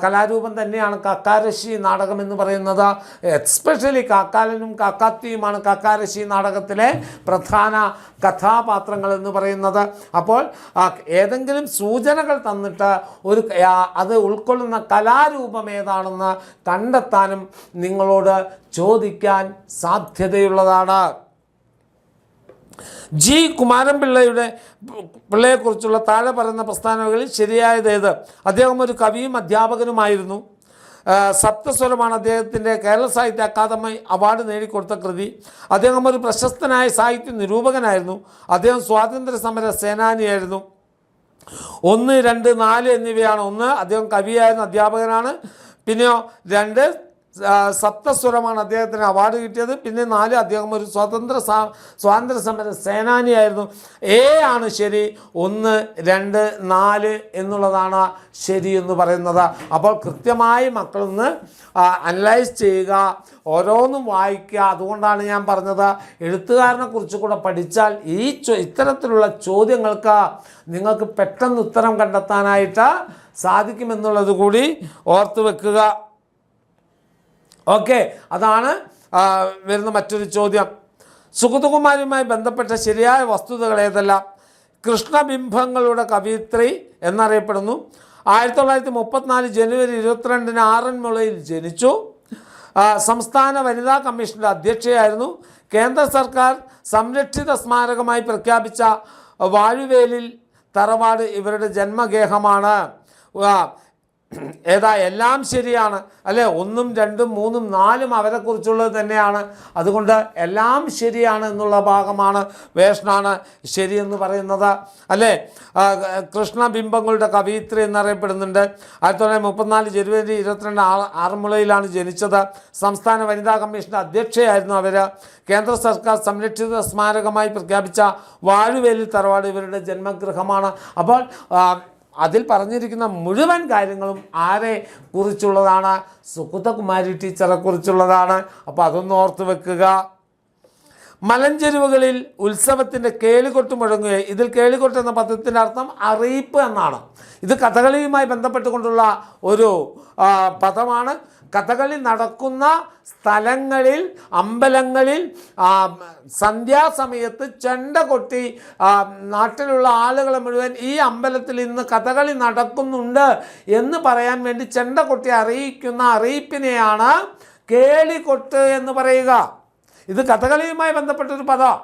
കലാരൂപം തന്നെയാണ് കാക്കാരശ്ശി നാടകം എന്ന് പറയുന്നത്. എസ്പെഷ്യലി കാക്കാലനും കാക്കാത്തിയുമാണ് കാക്കാരശ്ശി നാടകത്തിലെ പ്രധാന കഥാപാത്രങ്ങൾ എന്ന് പറയുന്നത്. അപ്പോൾ ഏതെങ്കിലും സൂചനകൾ തന്നിട്ട് അത് ഉൾക്കൊള്ളുന്ന കലാരൂപം ഏതാണെന്ന് കണ്ടെത്താനും നിങ്ങളോട് ചോദിക്കാൻ സാധ്യതയുള്ളതാണ്. ജി കുമാരൻപിള്ളയെക്കുറിച്ചുള്ള താഴെ പറയുന്ന പ്രസ്താവനകളിൽ ശരിയായതേത്? അദ്ദേഹം ഒരു കവിയും അധ്യാപകനുമായിരുന്നു. സപ്തസ്വരമാണ് അദ്ദേഹത്തിൻ്റെ കേരള സാഹിത്യ അക്കാദമി അവാർഡ് നേടിക്കൊടുത്ത കൃതി. അദ്ദേഹം ഒരു പ്രശസ്തനായ സാഹിത്യ നിരൂപകനായിരുന്നു. അദ്ദേഹം സ്വാതന്ത്ര്യ സമര സേനാനിയായിരുന്നു. 1, 2, 4 എന്നിവയാണ്. 1 അദ്ദേഹം കവിയായിരുന്നു, അധ്യാപകനാണ്. പിന്നെയോ 2 സപ്തസ്വരമാണ് അദ്ദേഹത്തിന് അവാർഡ് കിട്ടിയത്. പിന്നെ 4 അദ്ദേഹം ഒരു സ്വാതന്ത്ര്യ സമര സേനാനിയായിരുന്നു. ആണ് ശരി. 1, 2, 4 എന്നുള്ളതാണ് ശരി എന്ന് പറയുന്നത്. അപ്പോൾ കൃത്യമായി മക്കളൊന്ന് അനലൈസ് ചെയ്യുക, ഓരോന്നും വായിക്കുക. അതുകൊണ്ടാണ് ഞാൻ പറഞ്ഞത് എഴുത്തുകാരനെ കുറിച്ച് കൂടെ പഠിച്ചാൽ ഇത്തരത്തിലുള്ള ചോദ്യങ്ങൾക്ക് നിങ്ങൾക്ക് പെട്ടെന്ന് ഉത്തരം കണ്ടെത്താനായിട്ട് സാധിക്കുമെന്നുള്ളത് കൂടി ഓർത്ത് വെക്കുക. ഓക്കെ, അതാണ് വരുന്ന മറ്റൊരു ചോദ്യം. സുഗതകുമാരിയുമായി ബന്ധപ്പെട്ട ശരിയായ വസ്തുതകൾ ഏതെല്ലാം? കൃഷ്ണബിംബങ്ങളുടെ കവയിത്രി എന്നറിയപ്പെടുന്നു. 1934 ജനുവരി 22 ആറന്മുളയിൽ ജനിച്ചു. സംസ്ഥാന വനിതാ കമ്മീഷൻ്റെ അധ്യക്ഷയായിരുന്നു. കേന്ദ്ര സർക്കാർ സംരക്ഷിത സ്മാരകമായി പ്രഖ്യാപിച്ച വാഴുവേലിൽ തറവാട് ഇവരുടെ ജന്മഗേഹമാണ്. എല്ലാം ശരിയാണ് അല്ലേ? 1, 2, 3, 4 അവരെക്കുറിച്ചുള്ളത് തന്നെയാണ്. അതുകൊണ്ട് എല്ലാം ശരിയാണ് എന്നുള്ള ഭാഗമാണ് വേഷനാണ് ശരിയെന്ന് പറയുന്നത് അല്ലേ? കൃഷ്ണബിംബങ്ങളുടെ കവയിത്രി എന്നറിയപ്പെടുന്നുണ്ട്. 1934 ജനുവരി 22 ആറന്മുളയിലാണ് ജനിച്ചത്. സംസ്ഥാന വനിതാ കമ്മീഷൻ്റെ അധ്യക്ഷയായിരുന്നു അവർ. കേന്ദ്ര സർക്കാർ സംരക്ഷിത സ്മാരകമായി പ്രഖ്യാപിച്ച വാഴുവേലിൽ തറവാട് ഇവരുടെ ജന്മഗൃഹമാണ്. അപ്പോൾ അതിൽ പറഞ്ഞിരിക്കുന്ന മുഴുവൻ കാര്യങ്ങളും ആരെ കുറിച്ചുള്ളതാണ്? സുഗതകുമാരി ടീച്ചറെ കുറിച്ചുള്ളതാണ്. അപ്പോൾ അതൊന്ന് ഓർത്ത് വെക്കുക. മലഞ്ചെരുവുകളിൽ ഉത്സവത്തിൻ്റെ കേളികൊട്ട് മുഴങ്ങുക. ഇതിൽ കേളികൊട്ട് എന്ന പദത്തിൻ്റെ അർത്ഥം അറിയിപ്പ് എന്നാണ്. ഇത് കഥകളിയുമായി ബന്ധപ്പെട്ടുകൊണ്ടുള്ള ഒരു പദമാണ്. കഥകളി നടക്കുന്ന സ്ഥലങ്ങളിൽ, അമ്പലങ്ങളിൽ സന്ധ്യാസമയത്ത് ചെണ്ട കൊട്ടി നാട്ടിലുള്ള ആളുകളെ മുഴുവൻ ഈ അമ്പലത്തിൽ ഇന്ന് കഥകളി നടക്കുന്നുണ്ട് എന്ന് പറയാൻ വേണ്ടി ചെണ്ട കൊട്ടി അറിയിക്കുന്ന അറിയിപ്പിനെയാണ് കേളികൊട്ട് എന്ന് പറയുക. ഇത് കഥകളിയുമായി ബന്ധപ്പെട്ടൊരു പദം.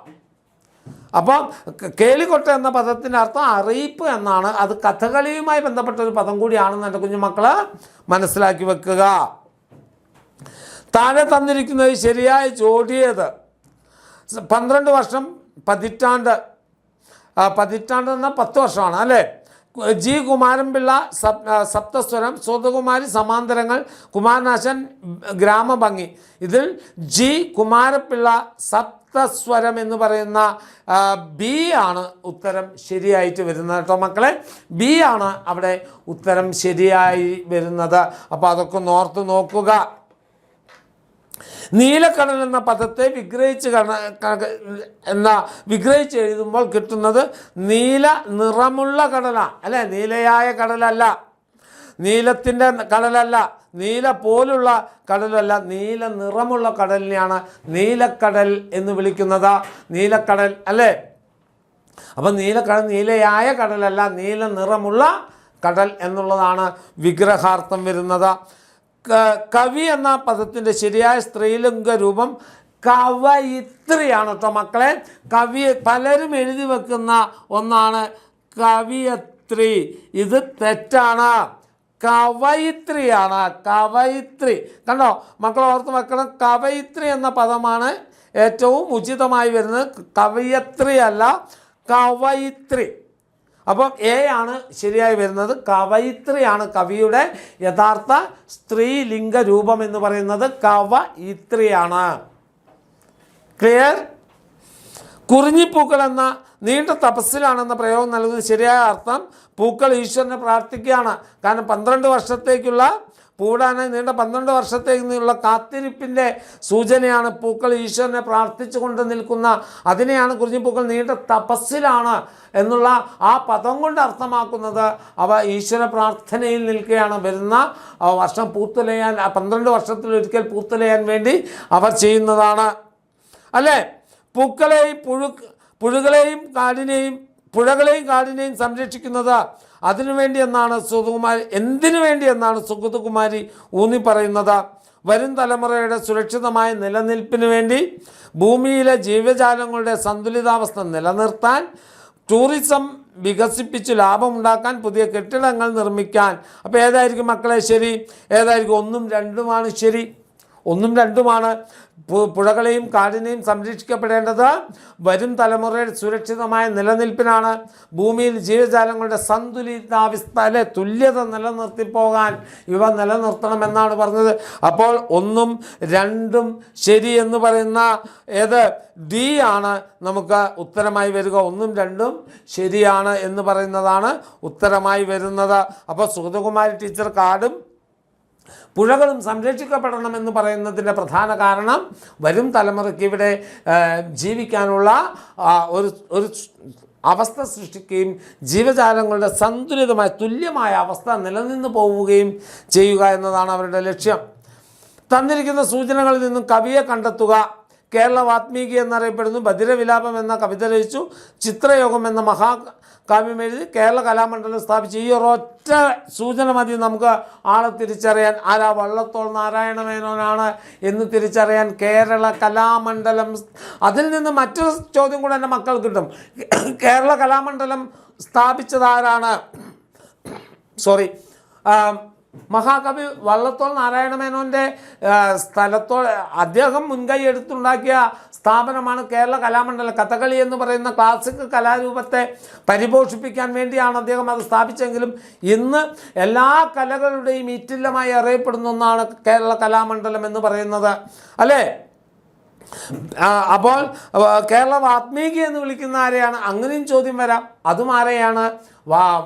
അപ്പം കേളികൊട്ട് എന്ന പദത്തിൻ്റെ അർത്ഥം അറിയിപ്പ് എന്നാണ്. അത് കഥകളിയുമായി ബന്ധപ്പെട്ടൊരു പദം കൂടിയാണെന്ന് എൻ്റെ കുഞ്ഞുമക്കൾ മനസ്സിലാക്കി വെക്കുക. താഴെ തന്നിരിക്കുന്നത് ശരിയായ ജോഡിയേത്? 12 വർഷം, പതിറ്റാണ്ട് എന്നാൽ 10 വർഷമാണ് അല്ലേ? ജി കുമാരൻപിള്ള സപ്തസ്വരം, സുഗതകുമാരി സമാന്തരങ്ങൾ, കുമാരനാശൻ ഗ്രാമഭംഗി. ഇതിൽ ജി കുമാരപിള്ള സപ്തസ്വരം എന്ന് പറയുന്ന ബി ആണ് ഉത്തരം ശരിയായിട്ട് വരുന്നത് കേട്ടോ മക്കളെ. ബി ആണ് അവിടെ ഉത്തരം ശരിയായി വരുന്നത്. അപ്പോൾ അതൊക്കെ ഓർത്ത് നോക്കുക. നീലക്കടൽ എന്ന പദത്തെ വിഗ്രഹിച്ച് എഴുതുമ്പോൾ കിട്ടുന്നത് നീല നിറമുള്ള കടലാണ് അല്ലേ? നീലയായ കടലല്ല, നീലത്തിൻ്റെ കടലല്ല, നീല പോലുള്ള കടലല്ല, നീല നിറമുള്ള കടലിനെയാണ് നീലക്കടൽ എന്ന് വിളിക്കുന്നത്. നീലക്കടൽ അല്ലേ? അപ്പം നീലക്കടൽ നീലയായ കടലല്ല, നീല നിറമുള്ള കടൽ എന്നുള്ളതാണ് വിഗ്രഹാർത്ഥം വരുന്നത്. കവി എന്ന പദത്തിൻ്റെ ശരിയായ സ്ത്രീലിംഗ രൂപം കവയിത്രിയാണ് കേട്ടോ മക്കളെ. പലരും എഴുതി വെക്കുന്ന ഒന്നാണ് കവിയത്രി. ഇത് തെറ്റാണ്. കവയിത്രിയാണ്. കവയിത്രി കണ്ടോ മക്കൾ, ഓർത്ത് വെക്കണം. കവയിത്രി എന്ന പദമാണ് ഏറ്റവും ഉചിതമായി വരുന്നത്. കവയത്രി അല്ല, കവയിത്രി. അപ്പം എ ആണ് ശരിയായി വരുന്നത്. കവയിത്രിയാണ് കവിയുടെ യഥാർത്ഥ സ്ത്രീലിംഗ രൂപം എന്ന് പറയുന്നത് കവയിത്രിയാണ്. ക്ലിയർ? കുറിഞ്ഞിപ്പൂക്കൾ എന്ന നീണ്ട തപസ്സിലാണെന്ന പ്രയോഗം നൽകുന്ന ശരിയായ അർത്ഥം പൂക്കൾ ഈശ്വരനെ പ്രാർത്ഥിക്കുകയാണ്. കാരണം 12 വർഷത്തേക്കുള്ള പൂടാനായി നീണ്ട 12 വർഷത്തേക്കുള്ള കാത്തിരിപ്പിൻ്റെ സൂചനയാണ് പൂക്കൾ ഈശ്വരനെ പ്രാർത്ഥിച്ചു കൊണ്ട് നിൽക്കുന്ന. അതിനെയാണ് കുറിഞ്ഞിപ്പൂക്കൾ നീണ്ട തപസ്സിലാണ് എന്നുള്ള ആ പദം കൊണ്ട് അർത്ഥമാക്കുന്നത്. അവ ഈശ്വര പ്രാർത്ഥനയിൽ നിൽക്കുകയാണ്. വരുന്ന വർഷം പൂത്തുലയാൻ, 12 വർഷത്തിലൊരിക്കൽ പൂത്തുലയാൻ വേണ്ടി അവർ ചെയ്യുന്നതാണ്. അല്ലേ? പൂക്കളെയും പുഴകളെയും കാടിനെയും സംരക്ഷിക്കുന്നത് അതിനുവേണ്ടി എന്നാണ് സുഗതകുമാരി, എന്തിനു വേണ്ടി എന്നാണ് സുഗതകുമാരി ഊന്നി പറയുന്നത്. വരും തലമുറയുടെ സുരക്ഷിതമായ നിലനിൽപ്പിന് വേണ്ടി ഭൂമിയിലെ ജീവജാലങ്ങളുടെ സന്തുലിതാവസ്ഥ നിലനിർത്താൻ, ടൂറിസം വികസിപ്പിച്ച് ലാഭമുണ്ടാക്കാൻ, പുതിയ കെട്ടിടങ്ങൾ നിർമ്മിക്കാൻ. അപ്പോൾ ഏതായിരിക്കും മക്കളെ ശരി? ഏതായിരിക്കും? 1ഉം 2ഉമാണ് ശരി. 1ഉം 2ഉമാണ്. പുഴകളെയും കാടിനെയും സംരക്ഷിക്കപ്പെടേണ്ടത് വരും തലമുറയുടെ സുരക്ഷിതമായ നിലനിൽപ്പിനാണ്. ഭൂമിയിൽ ജീവജാലങ്ങളുടെ സന്തുലിതാവസ്ഥ, അല്ലെ, തുല്യത നിലനിർത്തിപ്പോകാൻ ഇവ നിലനിർത്തണമെന്നാണ് പറഞ്ഞത്. അപ്പോൾ 1ഉം 2ഉം ശരി എന്ന് പറയുന്ന ഏത് ഡി ആണ് നമുക്ക് ഉത്തരമായി വരിക. 1ഉം 2ഉം ശരിയാണ് എന്ന് പറയുന്നതാണ് ഉത്തരമായി വരുന്നത്. അപ്പോൾ സുഗതകുമാരി ടീച്ചർ കാടും പുഴകളും സംരക്ഷിക്കപ്പെടണമെന്ന് പറയുന്നതിൻ്റെ പ്രധാന കാരണം വരും തലമുറയ്ക്ക് ഇവിടെ ജീവിക്കാനുള്ള ഒരു അവസ്ഥ സൃഷ്ടിക്കുകയും ജീവജാലങ്ങളുടെ സന്തുലിതമായ തുല്യമായ അവസ്ഥ നിലനിന്ന് പോവുകയും ചെയ്യുക എന്നതാണ് അവരുടെ ലക്ഷ്യം. തന്നിരിക്കുന്ന സൂചനകളിൽ നിന്നും കവിയെ കണ്ടെത്തുക. കേരള വാത്മീകി എന്നറിയപ്പെടുന്നു. ബധിരവിലാപം എന്ന കവിത രചിച്ചു. ചിത്രയോഗം എന്ന മഹാകാവ്യം എഴുതി. കേരള കലാമണ്ഡലം സ്ഥാപിച്ചു. ഈ ഒരൊറ്റ സൂചന മതി നമുക്ക് ആളെ തിരിച്ചറിയാൻ. ആരാ? വള്ളത്തോൾ നാരായണ മേനോനാണ് എന്ന് തിരിച്ചറിയാൻ കേരള കലാമണ്ഡലം. അതിൽ നിന്ന് മറ്റൊരു ചോദ്യം കൂടെ എൻ്റെ മക്കൾ കിട്ടും. കേരള കലാമണ്ഡലം സ്ഥാപിച്ചതാരാണ്? മഹാകവി വള്ളത്തോൾ നാരായണ മേനോൻ്റെ അദ്ദേഹം മുൻകൈ എടുത്തുണ്ടാക്കിയ സ്ഥാപനമാണ് കേരള കലാമണ്ഡലം. കഥകളി എന്ന് പറയുന്ന ക്ലാസിക് കലാരൂപത്തെ പരിപോഷിപ്പിക്കാൻ വേണ്ടിയാണ് അദ്ദേഹം അത് സ്ഥാപിച്ചെങ്കിലും ഇന്ന് എല്ലാ കലകളുടെയും ഈറ്റില്ലമായി അറിയപ്പെടുന്ന ഒന്നാണ് കേരള കലാമണ്ഡലം എന്ന് പറയുന്നത്. അല്ലേ? അപ്പോൾ കേരള വാത്മീകി എന്ന് വിളിക്കുന്ന ആരെയാണ്? അങ്ങനെയും ചോദ്യം വരാം. അതും ആരെയാണ്?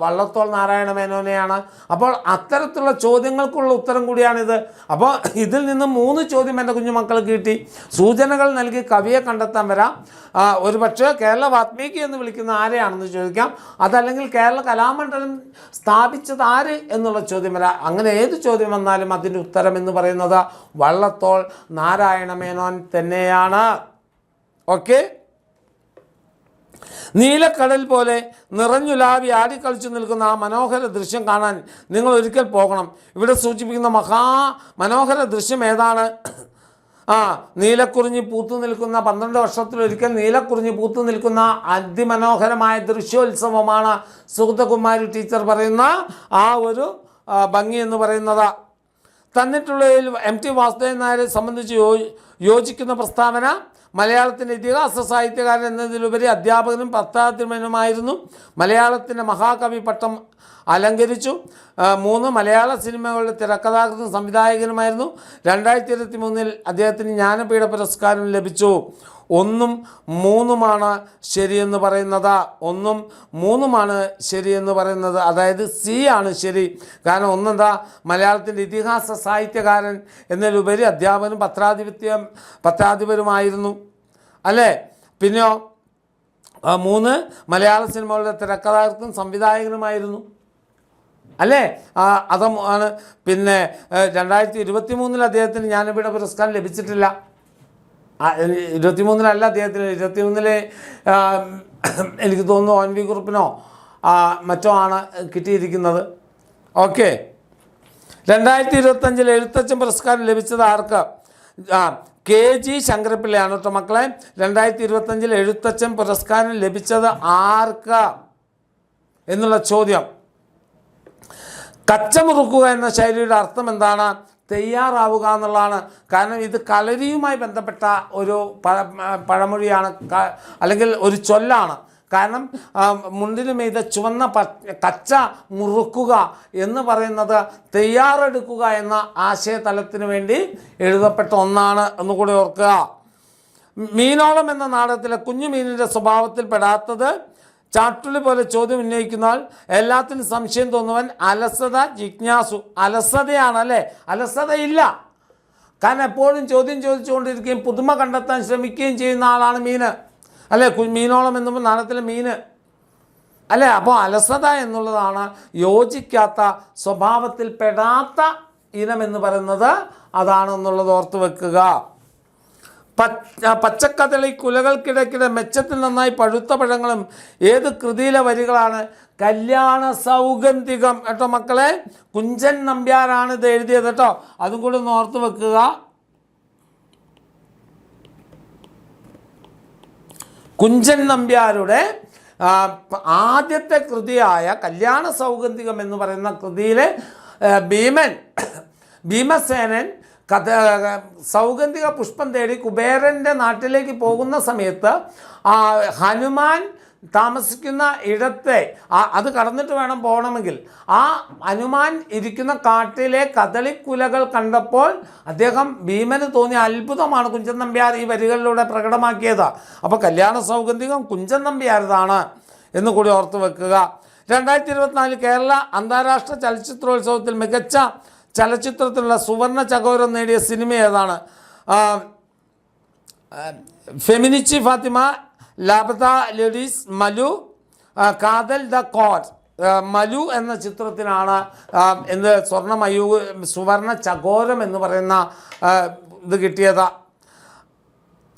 വള്ളത്തോൾ നാരായണ മേനോനെയാണ്. അപ്പോൾ അത്തരത്തിലുള്ള ചോദ്യങ്ങൾക്കുള്ള ഉത്തരം കൂടിയാണിത്. അപ്പോൾ ഇതിൽ നിന്ന് 3 ചോദ്യം എൻ്റെ കുഞ്ഞുമക്കൾ കിട്ടി. സൂചനകൾ നൽകി കവിയെ കണ്ടെത്താൻ വരാം. ഒരു പക്ഷേ കേരള വാത്മീകി എന്ന് വിളിക്കുന്ന ആരെയാണെന്ന് ചോദിക്കാം. അതല്ലെങ്കിൽ കേരള കലാമണ്ഡലം സ്ഥാപിച്ചത് ആര് എന്നുള്ള ചോദ്യം വരാം. അങ്ങനെ ഏത് ചോദ്യം വന്നാലും അതിൻ്റെ ഉത്തരം എന്ന് പറയുന്നത് വള്ളത്തോൾ നാരായണ മേനോൻ തന്നെയാണ്. ഓക്കെ? നീലക്കടൽ പോലെ നിറഞ്ഞുലാവി ആടിക്കളിച്ചു നിൽക്കുന്ന ആ മനോഹര ദൃശ്യം കാണാൻ നിങ്ങൾ ഒരിക്കൽ പോകണം. ഇവിടെ സൂചിപ്പിക്കുന്ന മനോഹര ദൃശ്യം ഏതാണ്? നീലക്കുറിഞ്ഞി പൂത്തു നിൽക്കുന്ന, 12 വർഷത്തിലൊരിക്കൽ നീലക്കുറിഞ്ഞി പൂത്തു നിൽക്കുന്ന അതിമനോഹരമായ ദൃശ്യോത്സവമാണ് സുഗതകുമാരി ടീച്ചർ പറയുന്ന ആ ഒരു ഭംഗി എന്ന് പറയുന്നത്. തന്നിട്ടുള്ളതിൽ MT വാസുദേവൻ നായരെ സംബന്ധിച്ച് യോജിക്കുന്ന പ്രസ്താവന. മലയാളത്തിൻ്റെ ഇതിഹാസ സാഹിത്യകാരൻ എന്നതിലുപരി അധ്യാപകനും പത്രാധിപനുമായിരുന്നു. മലയാളത്തിൻ്റെ മഹാകവി പട്ടം അലങ്കരിച്ചു. 3 മലയാള സിനിമകളുടെ തിരക്കഥാകൃത്തും സംവിധായകനുമായിരുന്നു. 2023 അദ്ദേഹത്തിന് ജ്ഞാനപീഠ പുരസ്കാരം ലഭിച്ചു. 1ഉം 3ഉമാണ് ശരിയെന്ന് പറയുന്നത്. 1ഉം 3ഉമാണ് ശരിയെന്ന് പറയുന്നത്. അതായത് സി ആണ് ശരി. കാരണം ഒന്നെന്താ? മലയാളത്തിൻ്റെ ഇതിഹാസ സാഹിത്യകാരൻ എന്നതിലുപരി അധ്യാപകനും പത്രാധിപരുമായിരുന്നു. അല്ലേ? പിന്നെയോ 3 മലയാള സിനിമകളുടെ തിരക്കഥാകൃത്തും സംവിധായകനുമായിരുന്നു. അല്ലേ? ആണ്. പിന്നെ 2023 അദ്ദേഹത്തിന് ജ്ഞാനപീഠ പുരസ്കാരം ലഭിച്ചിട്ടില്ല. 23 അദ്ദേഹത്തിന് 23 എനിക്ക് തോന്നുന്നു ONV കുറുപ്പിനോ മറ്റോ ആണ് കിട്ടിയിരിക്കുന്നത്. ഓക്കെ. 2025 എഴുത്തച്ഛൻ പുരസ്കാരം ലഭിച്ചത് ആർക്ക്? KG ശങ്കരപ്പിള്ളയാണ് കേട്ടോ മക്കളെ. 2025 എഴുത്തച്ഛൻ പുരസ്കാരം ലഭിച്ചത് ആർക്ക് എന്നുള്ള ചോദ്യം. കച്ചമുറുക്കുക എന്ന ശൈലിയുടെ അർത്ഥം എന്താണ്? തയ്യാറാവുക എന്നുള്ളതാണ്. കാരണം ഇത് കളരിയുമായി ബന്ധപ്പെട്ട ഒരു പഴമൊഴിയാണ്, അല്ലെങ്കിൽ ഒരു ചൊല്ലാണ്. കാരണം മുണ്ടിന് മീത ചുവന്ന കച്ച മുറുക്കുക എന്ന് പറയുന്നത് തയ്യാറെടുക്കുക എന്ന ആശയതലത്തിന് വേണ്ടി എഴുതപ്പെട്ട ഒന്നാണ് എന്നുകൂടി ഓർക്കുക. മീനോളം എന്ന നാടകത്തിലെ കുഞ്ഞു മീനിൻ്റെ സ്വഭാവത്തിൽ പെടാത്തത് ചാട്ടുളി പോലെ ചോദ്യം ഉന്നയിക്കുന്നവൾ, എല്ലാത്തിനും സംശയം തോന്നുവൻ, അലസത, ജിജ്ഞാസു. അലസതയാണ് അല്ലേ? അലസതയില്ല. കാരണം എപ്പോഴും ചോദ്യം ചോദിച്ചുകൊണ്ടിരിക്കുകയും പുതുമ കണ്ടെത്താൻ ശ്രമിക്കുകയും ചെയ്യുന്ന ആളാണ് മീന് അല്ലേ? മീനോളം എന്നുമ്പോൾ നാടകത്തിലെ മീന് അല്ലേ? അപ്പോൾ അലസത എന്നുള്ളതാണ് യോജിക്കാത്ത, സ്വഭാവത്തിൽ പെടാത്ത ഇനമെന്ന് പറയുന്നത് അതാണെന്നുള്ളത് ഓർത്ത് വെക്കുക. പച്ചക്കദളി കുലകൾക്കിടയ്ക്കിടെ മെച്ചത്തിൽ നന്നായി പഴുത്ത പഴങ്ങളും ഏത് കൃതിയിലെ വരികളാണ്? കല്യാണ സൗഗന്ധികം. കേട്ടോ മക്കളെ, കുഞ്ചൻ നമ്പ്യാരാണ് ഇത് എഴുതിയത് കേട്ടോ, അതും കൂടി ഒന്ന് ഓർത്ത് വെക്കുക. കുഞ്ചൻ നമ്പ്യാരുടെ ആദ്യത്തെ കൃതിയായ കല്യാണ സൗഗന്ധികം എന്ന് പറയുന്ന കൃതിയിലെ ഭീമസേനൻ സൗഗന്ധിക പുഷ്പം തേടി കുബേരൻ്റെ നാട്ടിലേക്ക് പോകുന്ന സമയത്ത് ഹനുമാൻ താമസിക്കുന്ന ഇടത്തെ അത് കടന്നിട്ട് വേണം പോകണമെങ്കിൽ, ആ ഹനുമാൻ ഇരിക്കുന്ന കാട്ടിലെ കദളിക്കുലകൾ കണ്ടപ്പോൾ അദ്ദേഹം ഭീമന് തോന്നിയ അത്ഭുതമാണ് കുഞ്ചൻ നമ്പ്യാർ ഈ വരികളിലൂടെ പ്രകടമാക്കിയത്. അപ്പോൾ കല്യാണ സൗഗന്ധികം കുഞ്ചൻ നമ്പ്യാരതാണ് എന്ന് കൂടി ഓർത്ത് വെക്കുക. 2024 കേരള അന്താരാഷ്ട്ര ചലച്ചിത്രോത്സവത്തിൽ മികച്ച ചലച്ചിത്രത്തിനുള്ള സുവർണ ചകോരം നേടിയ സിനിമ ഏതാണ്? ഫെമിനിച്ചി ഫാത്തിമ, ലാബത ലേഡീസ്, മലു, കാതൽ ദ കോട്ട്. മലു എന്ന ചിത്രത്തിനാണ് സുവർണ ചകോരം എന്ന് പറയുന്ന ഇത് കിട്ടിയത്.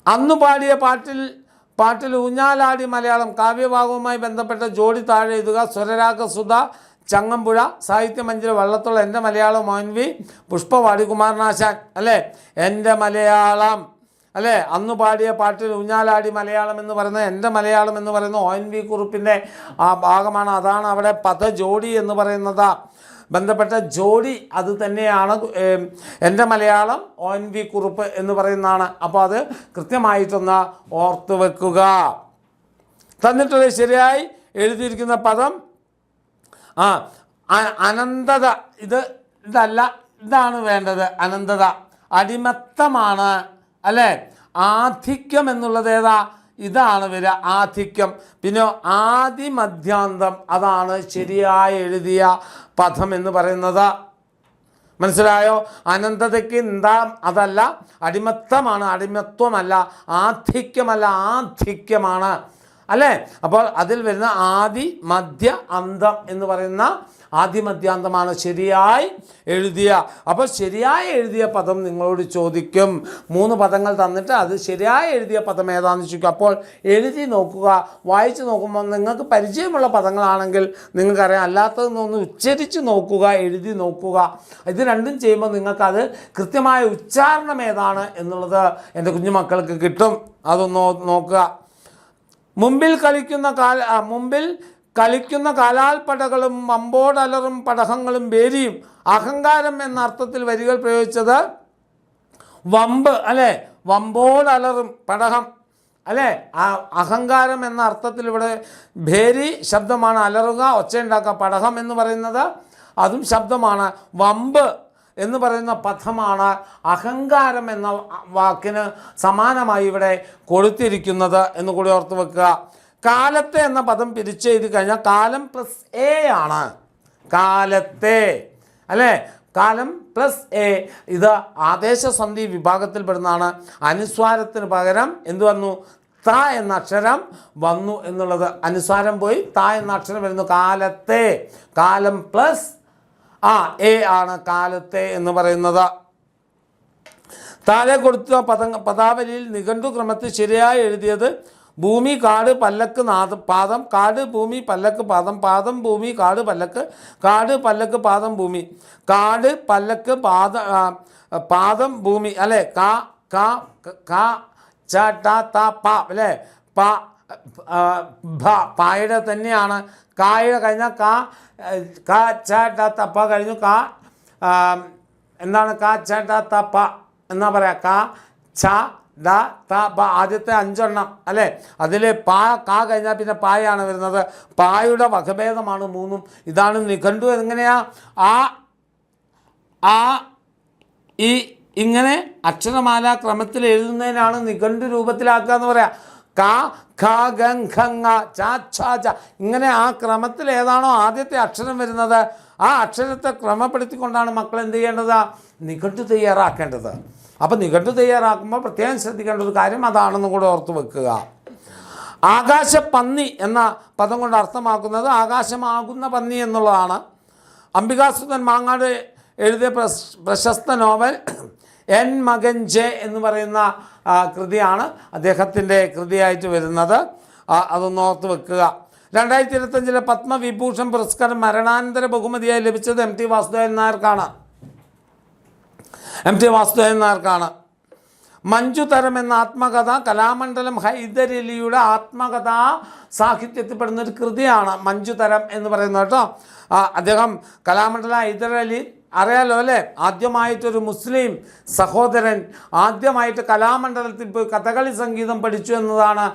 അന്നു പാടിയ പാട്ടിൽ ഊഞ്ഞാലാടി മലയാളം കാവ്യഭാഗവുമായി ബന്ധപ്പെട്ട ജോഡി താഴെ എഴുതുക. സ്വരരാഗസുധ ചങ്ങമ്പുഴ, സാഹിത്യമഞ്ജരി വള്ളത്തോൾ, എൻ്റെ മലയാളം ONV, പുഷ്പവാടി കുമാരനാശാൻ അല്ലേ? എൻ്റെ മലയാളം അല്ലേ? അന്ന് പാടിയ പാട്ടിൽ ഊഞ്ഞാലാടി മലയാളം എന്ന് പറയുന്നത് എൻ്റെ മലയാളം എന്ന് പറയുന്ന ONV കുറുപ്പിൻ്റെ ആ ഭാഗമാണ്. അതാണ് അവിടെ പദജോഡി എന്ന് പറയുന്നത്. ബന്ധപ്പെട്ട ജോഡി അത് തന്നെയാണ് എൻ്റെ മലയാളം ONV കുറുപ്പ് എന്ന് പറയുന്നതാണ്. അപ്പോൾ അത് കൃത്യമായിട്ടൊന്ന് ഓർത്ത് വെക്കുക. തന്നിട്ടുള്ള ശരിയായി എഴുതിയിരിക്കുന്ന പദം അനന്തത. ഇതല്ല, ഇതാണ് വേണ്ടത്. അനന്തത അടിമത്തമാണ് അല്ലേ? ആധിക്യം എന്നുള്ളത് ഏതാ? ഇതാണ് വരിക, ആധിക്യം. പിന്നെ ആദിമധ്യാന്തം, അതാണ് ശരിയായി എഴുതിയ പദം എന്ന് പറയുന്നത്. മനസ്സിലായോ? അനന്തതയ്ക്ക് എന്താ? അതല്ല, അടിമത്തമാണ്, അടിമത്വമല്ല, ആധിക്യമല്ല, ആധിക്യമാണ് അല്ലേ? അപ്പോൾ അതിൽ വരുന്ന ആദി മധ്യ അന്തം എന്ന് പറയുന്ന ആദിമധ്യാന്തമാണ് ശരിയായി എഴുതിയ. അപ്പോൾ ശരിയായി എഴുതിയ പദം നിങ്ങളോട് ചോദിക്കും. 3 പദങ്ങൾ തന്നിട്ട് അത് ശരിയായി എഴുതിയ പദം ഏതാണെന്ന് ചോദിക്കും. അപ്പോൾ എഴുതി നോക്കുക. വായിച്ച് നോക്കുമ്പോൾ നിങ്ങൾക്ക് പരിചയമുള്ള പദങ്ങളാണെങ്കിൽ നിങ്ങൾക്കറിയാം, അല്ലാത്തതെന്നൊന്ന് ഉച്ചരിച്ച് നോക്കുക, എഴുതി നോക്കുക. ഇത് രണ്ടും ചെയ്യുമ്പോൾ നിങ്ങൾക്കത് കൃത്യമായ ഉച്ചാരണം ഏതാണ് എന്നുള്ളത് എൻ്റെ കുഞ്ഞുമക്കൾക്ക് കിട്ടും. അതൊന്ന് നോക്കുക. മുമ്പിൽ കളിക്കുന്ന കാലാൽപ്പടകളും വമ്പോടലറും പടഹങ്ങളും വേരിയും. അഹങ്കാരം എന്ന അർത്ഥത്തിൽ വരികൾ പ്രയോഗിച്ചത് വമ്പ് അല്ലേ? വമ്പോടലറും പടഹം അല്ലേ? അഹങ്കാരം എന്ന അർത്ഥത്തിൽ ഇവിടെ ഭേരി ശബ്ദമാണ്, അലറുക ഒച്ചയുണ്ടാക്കുക. പടഹം എന്ന് പറയുന്നത് അതും ശബ്ദമാണ്. വമ്പ് എന്ന് പറയുന്ന പദമാണ് അഹങ്കാരം എന്ന വാക്കിന് സമാനമായി ഇവിടെ കൊടുത്തിരിക്കുന്നത് എന്ന് കൂടി ഓർത്ത് വെക്കുക. കാലത്തെ എന്ന പദം പിരിച്ചെഴുതി കഴിഞ്ഞാൽ കാലം പ്ലസ് എ ആണ്. കാലത്തെ അല്ലേ? കാലം പ്ലസ് എ. ഇത് ആദേശസന്ധി വിഭാഗത്തിൽപ്പെടുന്നതാണ്. അനുസ്വാരത്തിന് പകരം എന്ത് വന്നു? ത എന്ന അക്ഷരം വന്നു എന്നുള്ളത്. അനുസ്വാരം പോയി ത എന്ന അക്ഷരം വരുന്നു. കാലത്തെ. കാലം പ്ലസ് എ ആണ് കാലത്തെ എന്ന് പറയുന്നത്. താഴെ കൊടുത്ത പദാവലിയിൽ നിഘണ്ടു ക്രമത്തിൽ ശരിയായി എഴുതിയത് ഭൂമി, കാട്, പല്ലക്ക്, പാദം, കാട്, ഭൂമി, പല്ലക്ക്, പാദം, പാദം, ഭൂമി, കാട്, പല്ലക്ക്, കാട്, പല്ലക്ക്, പാദം, ഭൂമി, കാട്, പല്ലക്ക്, പാദം, ഭൂമി അല്ലേ? ച ട ത പ അല്ലേ? പായുടെ തന്നെയാണ്. കായുടെ കഴിഞ്ഞാൽ കാ ച ട ത പ കഴിഞ്ഞു. എന്താണ് കാ ച ട ത പ എന്നാ പറയാ. കാ ച ഡ ത പ ആദ്യത്തെ 5 എണ്ണം അല്ലേ. അതിൽ കാ കഴിഞ്ഞാൽ പിന്നെ പായാണ് വരുന്നത്. പായുടെ വകഭേദമാണ് 3. ഇതാണ് നിഘണ്ടു. എങ്ങനെയാ ആ ഈ ഇങ്ങനെ അക്ഷരമാല ക്രമത്തിൽ എഴുതുന്നതിനാണ് നിഘണ്ടു രൂപത്തിലാക്കുക എന്ന് പറയാം. ക ഖ ഗ ഘ ങ ച ഛ ച ഇങ്ങനെ ആ ക്രമത്തിൽ ഏതാണോ ആദ്യത്തെ അക്ഷരം വരുന്നത് ആ അക്ഷരത്തെ ക്രമപ്പെടുത്തിക്കൊണ്ടാണ് മക്കൾ എന്ത് ചെയ്യേണ്ടത്? നിഘണ്ടു തയ്യാറാക്കേണ്ടത്. അപ്പോൾ നിഘണ്ടു തയ്യാറാക്കുമ്പോൾ പ്രത്യേകം ശ്രദ്ധിക്കേണ്ട ഒരു കാര്യം അതാണെന്ന് കൂടെ ഓർത്ത് വെക്കുക. ആകാശപ്പന്നി എന്ന പദം കൊണ്ട് അർത്ഥമാക്കുന്നത് ആകാശമാകുന്ന പന്നി എന്നുള്ളതാണ്. അംബികാസുധൻ മാങ്ങാട് എഴുതിയ പ്രശസ്ത നോവൽ എൻ മകൻ ജെ എന്ന് പറയുന്ന കൃതിയാണ് അദ്ദേഹത്തിൻ്റെ കൃതിയായിട്ട് വരുന്നത്. അതൊന്ന് ഓർത്ത് വെക്കുക. 2025 പത്മവിഭൂഷൺ പുരസ്കാരം മരണാനന്തര ബഹുമതിയായി ലഭിച്ചത് എം ടി വാസുദേവൻ നായർക്കാണ്. മഞ്ജുതരം എന്ന ആത്മകഥ കലാമണ്ഡലം ഹൈദരലിയുടെ ആത്മകഥാ സാഹിത്യത്തിൽപ്പെടുന്ന ഒരു കൃതിയാണ് മഞ്ജുതരം എന്ന് പറയുന്നത് കേട്ടോ. അദ്ദേഹം കലാമണ്ഡലം ഹൈദരലി അറിയാലോ അല്ലേ. ആദ്യമായിട്ടൊരു മുസ്ലിം സഹോദരൻ ആദ്യമായിട്ട് കലാമണ്ഡലത്തിൽ പോയി കഥകളി സംഗീതം പഠിച്ചു എന്നതാണ്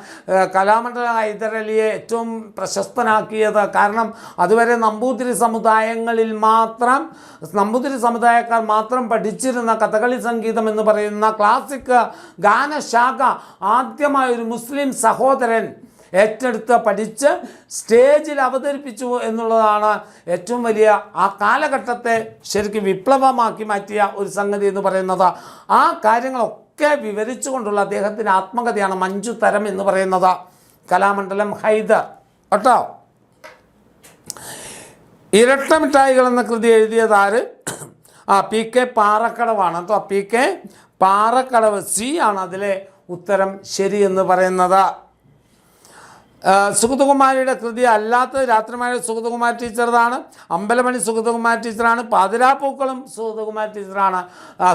കലാമണ്ഡലം ഹൈദരലിയെ ഏറ്റവും പ്രശസ്തനാക്കിയത്. കാരണം അതുവരെ നമ്പൂതിരി സമുദായക്കാർ മാത്രം പഠിച്ചിരുന്ന കഥകളി സംഗീതം എന്ന് പറയുന്ന ക്ലാസിക് ഗാനശാഖ ആദ്യമായൊരു മുസ്ലിം സഹോദരൻ ഏറ്റെടുത്ത് പഠിച്ച് സ്റ്റേജിൽ അവതരിപ്പിച്ചു എന്നുള്ളതാണ് ഏറ്റവും വലിയ ആ കാലഘട്ടത്തെ ശരിക്കും വിപ്ലവമാക്കി മാറ്റിയ ഒരു സംഗതി എന്ന് പറയുന്നത്. ആ കാര്യങ്ങളൊക്കെ വിവരിച്ചുകൊണ്ടുള്ള അദ്ദേഹത്തിൻ്റെ ആത്മകഥയാണ് മഞ്ജുതരം എന്ന് പറയുന്നത്. കലാമണ്ഡലം ഹൈദർ കേട്ടോ. ഇരട്ടമിഠായികൾ എന്ന കൃതി എഴുതിയതാര്? PK പാറക്കടവാണ് കേട്ടോ. PK പാറക്കടവ്. സി ആണ് അതിലെ ഉത്തരം ശരി എന്ന് പറയുന്നത്. സുഗതകുമാരിയുടെ കൃതി അല്ലാത്തത് രാത്രിമഴ സുഗതകുമാരി ടീച്ചറുതാണ്. അമ്പലമണി സുഗതകുമാരി ടീച്ചറാണ്. പാതിരാപ്പൂക്കളും സുഗതകുമാരി ടീച്ചറാണ്.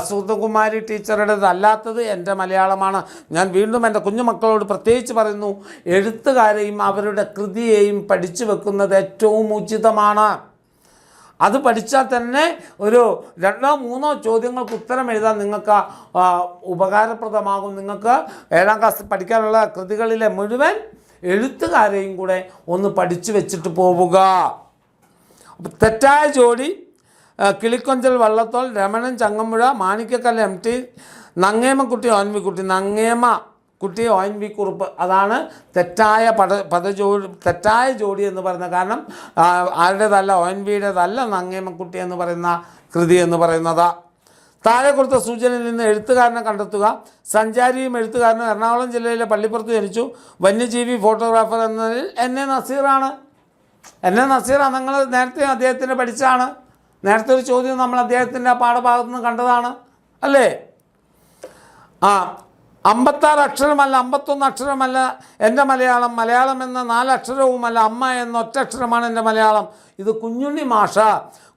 സുഗതകുമാരി ടീച്ചറുടേത് അല്ലാത്തത് എൻ്റെ മലയാളമാണ്. ഞാൻ വീണ്ടും എൻ്റെ കുഞ്ഞുമക്കളോട് പ്രത്യേകിച്ച് പറയുന്നു, എഴുത്തുകാരെയും അവരുടെ കൃതിയെയും പഠിച്ചു വെക്കുന്നത് ഏറ്റവും ഉചിതമാണ്. അത് പഠിച്ചാൽ തന്നെ ഒരു 2-3 ചോദ്യങ്ങൾക്ക് ഉത്തരം എഴുതാൻ നിങ്ങൾക്ക് ഉപകാരപ്രദമാകും. നിങ്ങൾക്ക് 7ാം ക്ലാസ് പഠിക്കാനുള്ള കൃതികളിലെ മുഴുവൻ എഴുത്തുകാരെയും കൂടെ ഒന്ന് പഠിച്ചു വെച്ചിട്ട് പോവുക. തെറ്റായ ജോഡി കിളിക്കൊഞ്ചൽ വള്ളത്തോൾ, രമണൻ ചങ്ങമ്പുഴ, മാണിക്കക്കല്ല് MT, നങ്ങേമക്കുട്ടി ONV കുറുപ്പ്. അതാണ് തെറ്റായ തെറ്റായ ജോഡി എന്ന് പറയുന്നത്. കാരണം ആരുടേതല്ല, ONVയുടേതല്ല നങ്ങേമക്കുട്ടി എന്ന് പറയുന്ന കൃതി എന്ന് പറയുന്നത്. താഴെ കൊടുത്ത സൂചനയിൽ നിന്ന് എഴുത്തുകാരനെ കണ്ടെത്തുക. സഞ്ചാരിയും എഴുത്തുകാരനും എറണാകുളം ജില്ലയിലെ പള്ളിപ്പുറത്ത് ജനിച്ചു. വന്യജീവി ഫോട്ടോഗ്രാഫർ എന്നതിൽ NA നസീറാണ്. നിങ്ങൾ നേരത്തെ അദ്ദേഹത്തിൻ്റെ പഠിച്ചാണ്. നേരത്തെ ഒരു ചോദ്യം നമ്മൾ അദ്ദേഹത്തിൻ്റെ പാഠഭാഗത്തു നിന്ന് കണ്ടതാണ് അല്ലേ. 56 അക്ഷരമല്ല, 51 അക്ഷരമല്ല എൻ്റെ മലയാളം. മലയാളം എന്ന 4 അക്ഷരവുമല്ല, അമ്മ എന്ന ഒറ്റ അക്ഷരമാണ് എൻ്റെ മലയാളം. ഇത്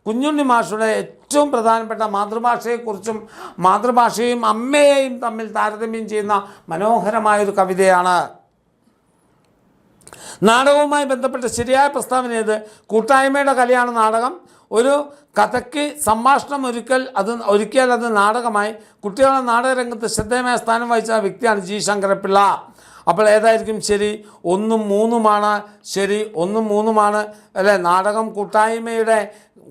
കുഞ്ഞുണ്ണി മാഷയുടെ ഏറ്റവും പ്രധാനപ്പെട്ട മാതൃഭാഷയെക്കുറിച്ചും മാതൃഭാഷയും അമ്മയെയും തമ്മിൽ താരതമ്യം ചെയ്യുന്ന മനോഹരമായൊരു കവിതയാണ്. നാടകവുമായി ബന്ധപ്പെട്ട ശരിയായ പ്രസ്താവന ഏത്? കൂട്ടായ്മയുടെ കലയാണ് നാടകം. ഒരു കഥയ്ക്ക് സംഭാഷണം ഒരുക്കിയാൽ അത് നാടകമായി. കുട്ടികളുടെ നാടകരംഗത്ത് ശ്രദ്ധേയമായ സ്ഥാനം വഹിച്ച വ്യക്തിയാണ് G ശങ്കരപ്പിള്ള. അപ്പോൾ ഏതായിരിക്കും ശരി? 1ഉം 3ഉമാണ് ശരി. 1ഉം 3ഉമാണ് അല്ലേ. നാടകം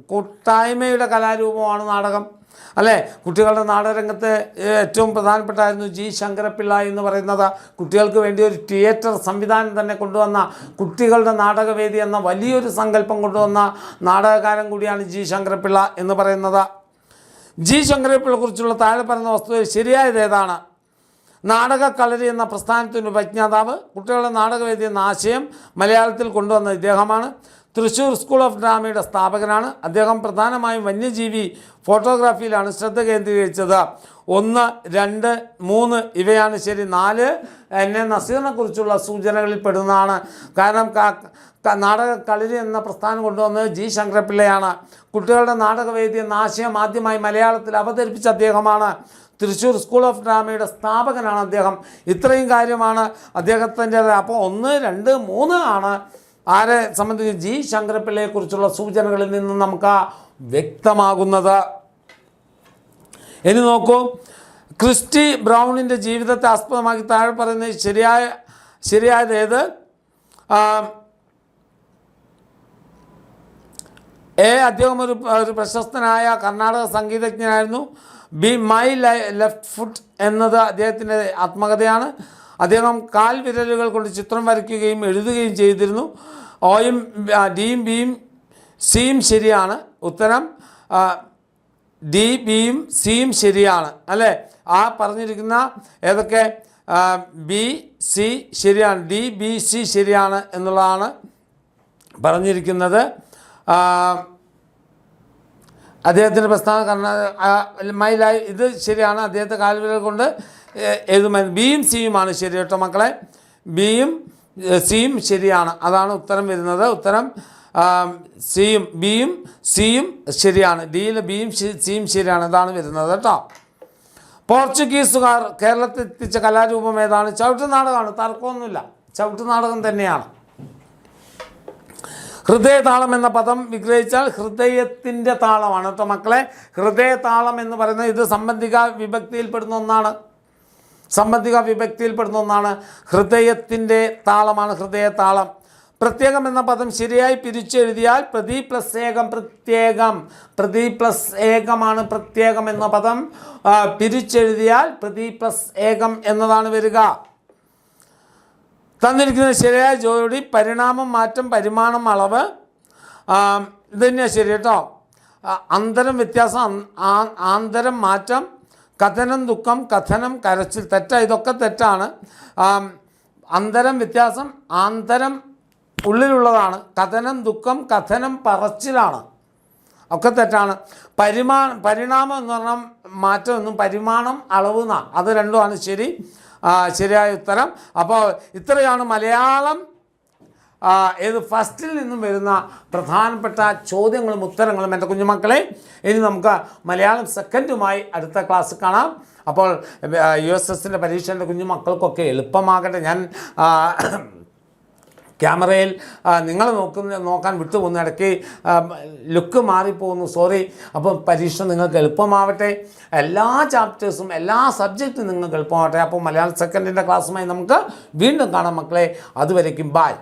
കൂട്ടായ്മയുടെ കലാരൂപമാണ് നാടകം അല്ലേ. കുട്ടികളുടെ നാടകരംഗത്ത് ഏറ്റവും പ്രധാനപ്പെട്ടായിരുന്നു G ശങ്കരപ്പിള്ള എന്ന് പറയുന്നത്. കുട്ടികൾക്ക് വേണ്ടി ഒരു തിയേറ്റർ സംവിധാനം തന്നെ കൊണ്ടുവന്ന, കുട്ടികളുടെ നാടകവേദി എന്ന വലിയൊരു സങ്കല്പം കൊണ്ടുവന്ന നാടകകാരൻ കൂടിയാണ് G ശങ്കരപ്പിള്ള എന്ന് പറയുന്നത്. G ശങ്കരപ്പിള്ളയെക്കുറിച്ചുള്ള താഴെ പറയുന്ന വസ്തുത ശരിയായത് ഏതാണ്? നാടകക്കളരി എന്ന പ്രസ്ഥാനത്തിൻ്റെ ഉപജ്ഞാതാവ്. കുട്ടികളുടെ നാടകവേദി എന്ന ആശയം മലയാളത്തിൽ കൊണ്ടുവന്ന ഇദ്ദേഹമാണ്. തൃശ്ശൂർ സ്കൂൾ ഓഫ് ഡ്രാമയുടെ സ്ഥാപകനാണ്. അദ്ദേഹം പ്രധാനമായും വന്യജീവി ഫോട്ടോഗ്രാഫിയിലാണ് ശ്രദ്ധ കേന്ദ്രീകരിച്ചത്. 1, 2, 3 ഇവയാണ് ശരി. 4 NA നസീറിനെ കുറിച്ചുള്ള സൂചനകളിൽ പെടുന്നതാണ്. കാരണം നാടകക്കളരി എന്ന പ്രസ്ഥാനം കൊണ്ടുവന്നത് G ശങ്കരപ്പിള്ളയാണ്. കുട്ടികളുടെ നാടകവേദി എന്ന ആശയം ആദ്യമായി മലയാളത്തിൽ അവതരിപ്പിച്ച അദ്ദേഹമാണ്. തൃശ്ശൂർ സ്കൂൾ ഓഫ് ഡ്രാമയുടെ സ്ഥാപകനാണ് അദ്ദേഹം. ഇത്രയും കാര്യമാണ് അദ്ദേഹത്തിൻ്റേത്. അപ്പോൾ 1, 2, 3 ആണ് ആരെ സംബന്ധിച്ച് ജി ശങ്കരപ്പിള്ളയെക്കുറിച്ചുള്ള സൂചനകളിൽ നിന്ന് നമുക്ക് വ്യക്തമാകുന്നത്. ഇനി നോക്കൂ, ക്രിസ്റ്റി ബ്രൗണിൻ്റെ ജീവിതത്തെ ആസ്പദമാക്കി താഴെ പറയുന്നത് ശരിയായത് ഏത്? അദ്ദേഹം ഒരു പ്രശസ്തനായ കർണാടക സംഗീതജ്ഞനായിരുന്നു. ബി മൈ ലെഫ്റ്റ് ഫുട്ട് എന്നത് അദ്ദേഹത്തിൻ്റെ ആത്മകഥയാണ്. അദ്ദേഹം കാൽവിരലുകൾ കൊണ്ട് ചിത്രം വരയ്ക്കുകയും എഴുതുകയും ചെയ്തിരുന്നു. ഓയും ഡിയും ബിയും സിയും ശരിയാണ്. ഉത്തരം ഡി ബിയും സിയും ശരിയാണ് അല്ലേ? ആ പറഞ്ഞിരിക്കുന്ന ഏതൊക്കെ ബി സി ശരിയാണ്, ഡി ബി സി ശരിയാണ് എന്നുള്ളതാണ് പറഞ്ഞിരിക്കുന്നത്. അദ്ദേഹത്തിൻ്റെ പ്രസ്താവന മൈലായി ഇത് ശരിയാണ്. അദ്ദേഹത്തെ കാൽവിരൽ കൊണ്ട് എഴുതുമായിരുന്നു. ബിയും സിയുമാണ് ശരി കേട്ടോ മക്കളെ. ബിയും സിയും ശരിയാണ്, അതാണ് ഉത്തരം വരുന്നത്. ഉത്തരം സിയും ബിയും സിയും ശരിയാണ്. ഡിയിൽ ബിയും സിയും ശരിയാണ്, അതാണ് വരുന്നത് കേട്ടോ. പോർച്ചുഗീസുകാർ കേരളത്തിൽ എത്തിച്ച കലാരൂപം ഏതാണ്? ചവിട്ടുനാടകമാണ്, തർക്കമൊന്നുമില്ല, ചവിട്ടുനാടകം തന്നെയാണ്. ഹൃദയതാളം എന്ന പദം വിഗ്രഹിച്ചാൽ ഹൃദയത്തിൻ്റെ താളമാണ് കേട്ടോ മക്കളെ. ഹൃദയതാളം എന്ന് പറയുന്നത് ഇത് സംബന്ധിക വിഭക്തിയിൽപ്പെടുന്ന ഒന്നാണ്. ഹൃദയത്തിൻ്റെ താളമാണ് ഹൃദയതാളം. പ്രത്യേകം എന്ന പദം ശരിയായി പിരിച്ചെഴുതിയാൽ പ്രതി പ്ലസ് ഏകം പ്രത്യേകം. പ്രതി പ്ലസ് ഏകമാണ് പ്രത്യേകം എന്ന പദം പിരിച്ചെഴുതിയാൽ പ്രതി പ്ലസ് ഏകം എന്നതാണ് വരിക. തന്നിരിക്കുന്ന ശരിയായ ജോഡി പരിണാമം, മാറ്റം, പരിമാണം, അളവ് ഇത് തന്നെയാണ് ശരി കേട്ടോ. അന്തരം, വ്യത്യാസം, ആന്തരം, മാറ്റം, കഥനം, ദുഃഖം, കഥനം, കരച്ചിൽ തെറ്റാണ്. ഇതൊക്കെ തെറ്റാണ്. അന്തരം, വ്യത്യാസം, ആന്തരം ഉള്ളിലുള്ളതാണ്. കഥനം, ദുഃഖം, കഥനം പറച്ചിലാണ്, ഒക്കെ തെറ്റാണ്. പരിണാമം എന്ന് പറഞ്ഞാൽ മാറ്റം എന്നും, പരിമാണം അളവ് എന്നാണ്, അത് രണ്ടുമാണ് ശരി. ശരിയായ ഉത്തരം. അപ്പോൾ ഇത്രയാണ് മലയാളം ഫസ്റ്റിൽ നിന്നും വരുന്ന പ്രധാനപ്പെട്ട ചോദ്യങ്ങളും ഉത്തരങ്ങളും എൻ്റെ കുഞ്ഞുമക്കളെ. ഇനി നമുക്ക് മലയാളം സെക്കൻഡുമായി അടുത്ത ക്ലാസ് കാണാം. അപ്പോൾ USSൻ്റെ പരീക്ഷ എൻ്റെ കുഞ്ഞുമക്കൾക്കൊക്കെ എളുപ്പമാകട്ടെ. ഞാൻ ക്യാമറയിൽ നിങ്ങൾ നോക്കാൻ വിട്ടുപോകുന്ന ഇടയ്ക്ക് ലുക്ക് മാറിപ്പോകുന്നു, സോറി. അപ്പോൾ പരീക്ഷ നിങ്ങൾക്ക് എളുപ്പമാവട്ടെ. എല്ലാ ചാപ്റ്റേഴ്സും എല്ലാ സബ്ജക്റ്റും നിങ്ങൾക്ക് എളുപ്പമാവട്ടെ. അപ്പോൾ മലയാളം സെക്കൻഡിൻ്റെ ക്ലാസ്സുമായി നമുക്ക് വീണ്ടും കാണാം മക്കളെ. അതുവരേക്കും ബായ്.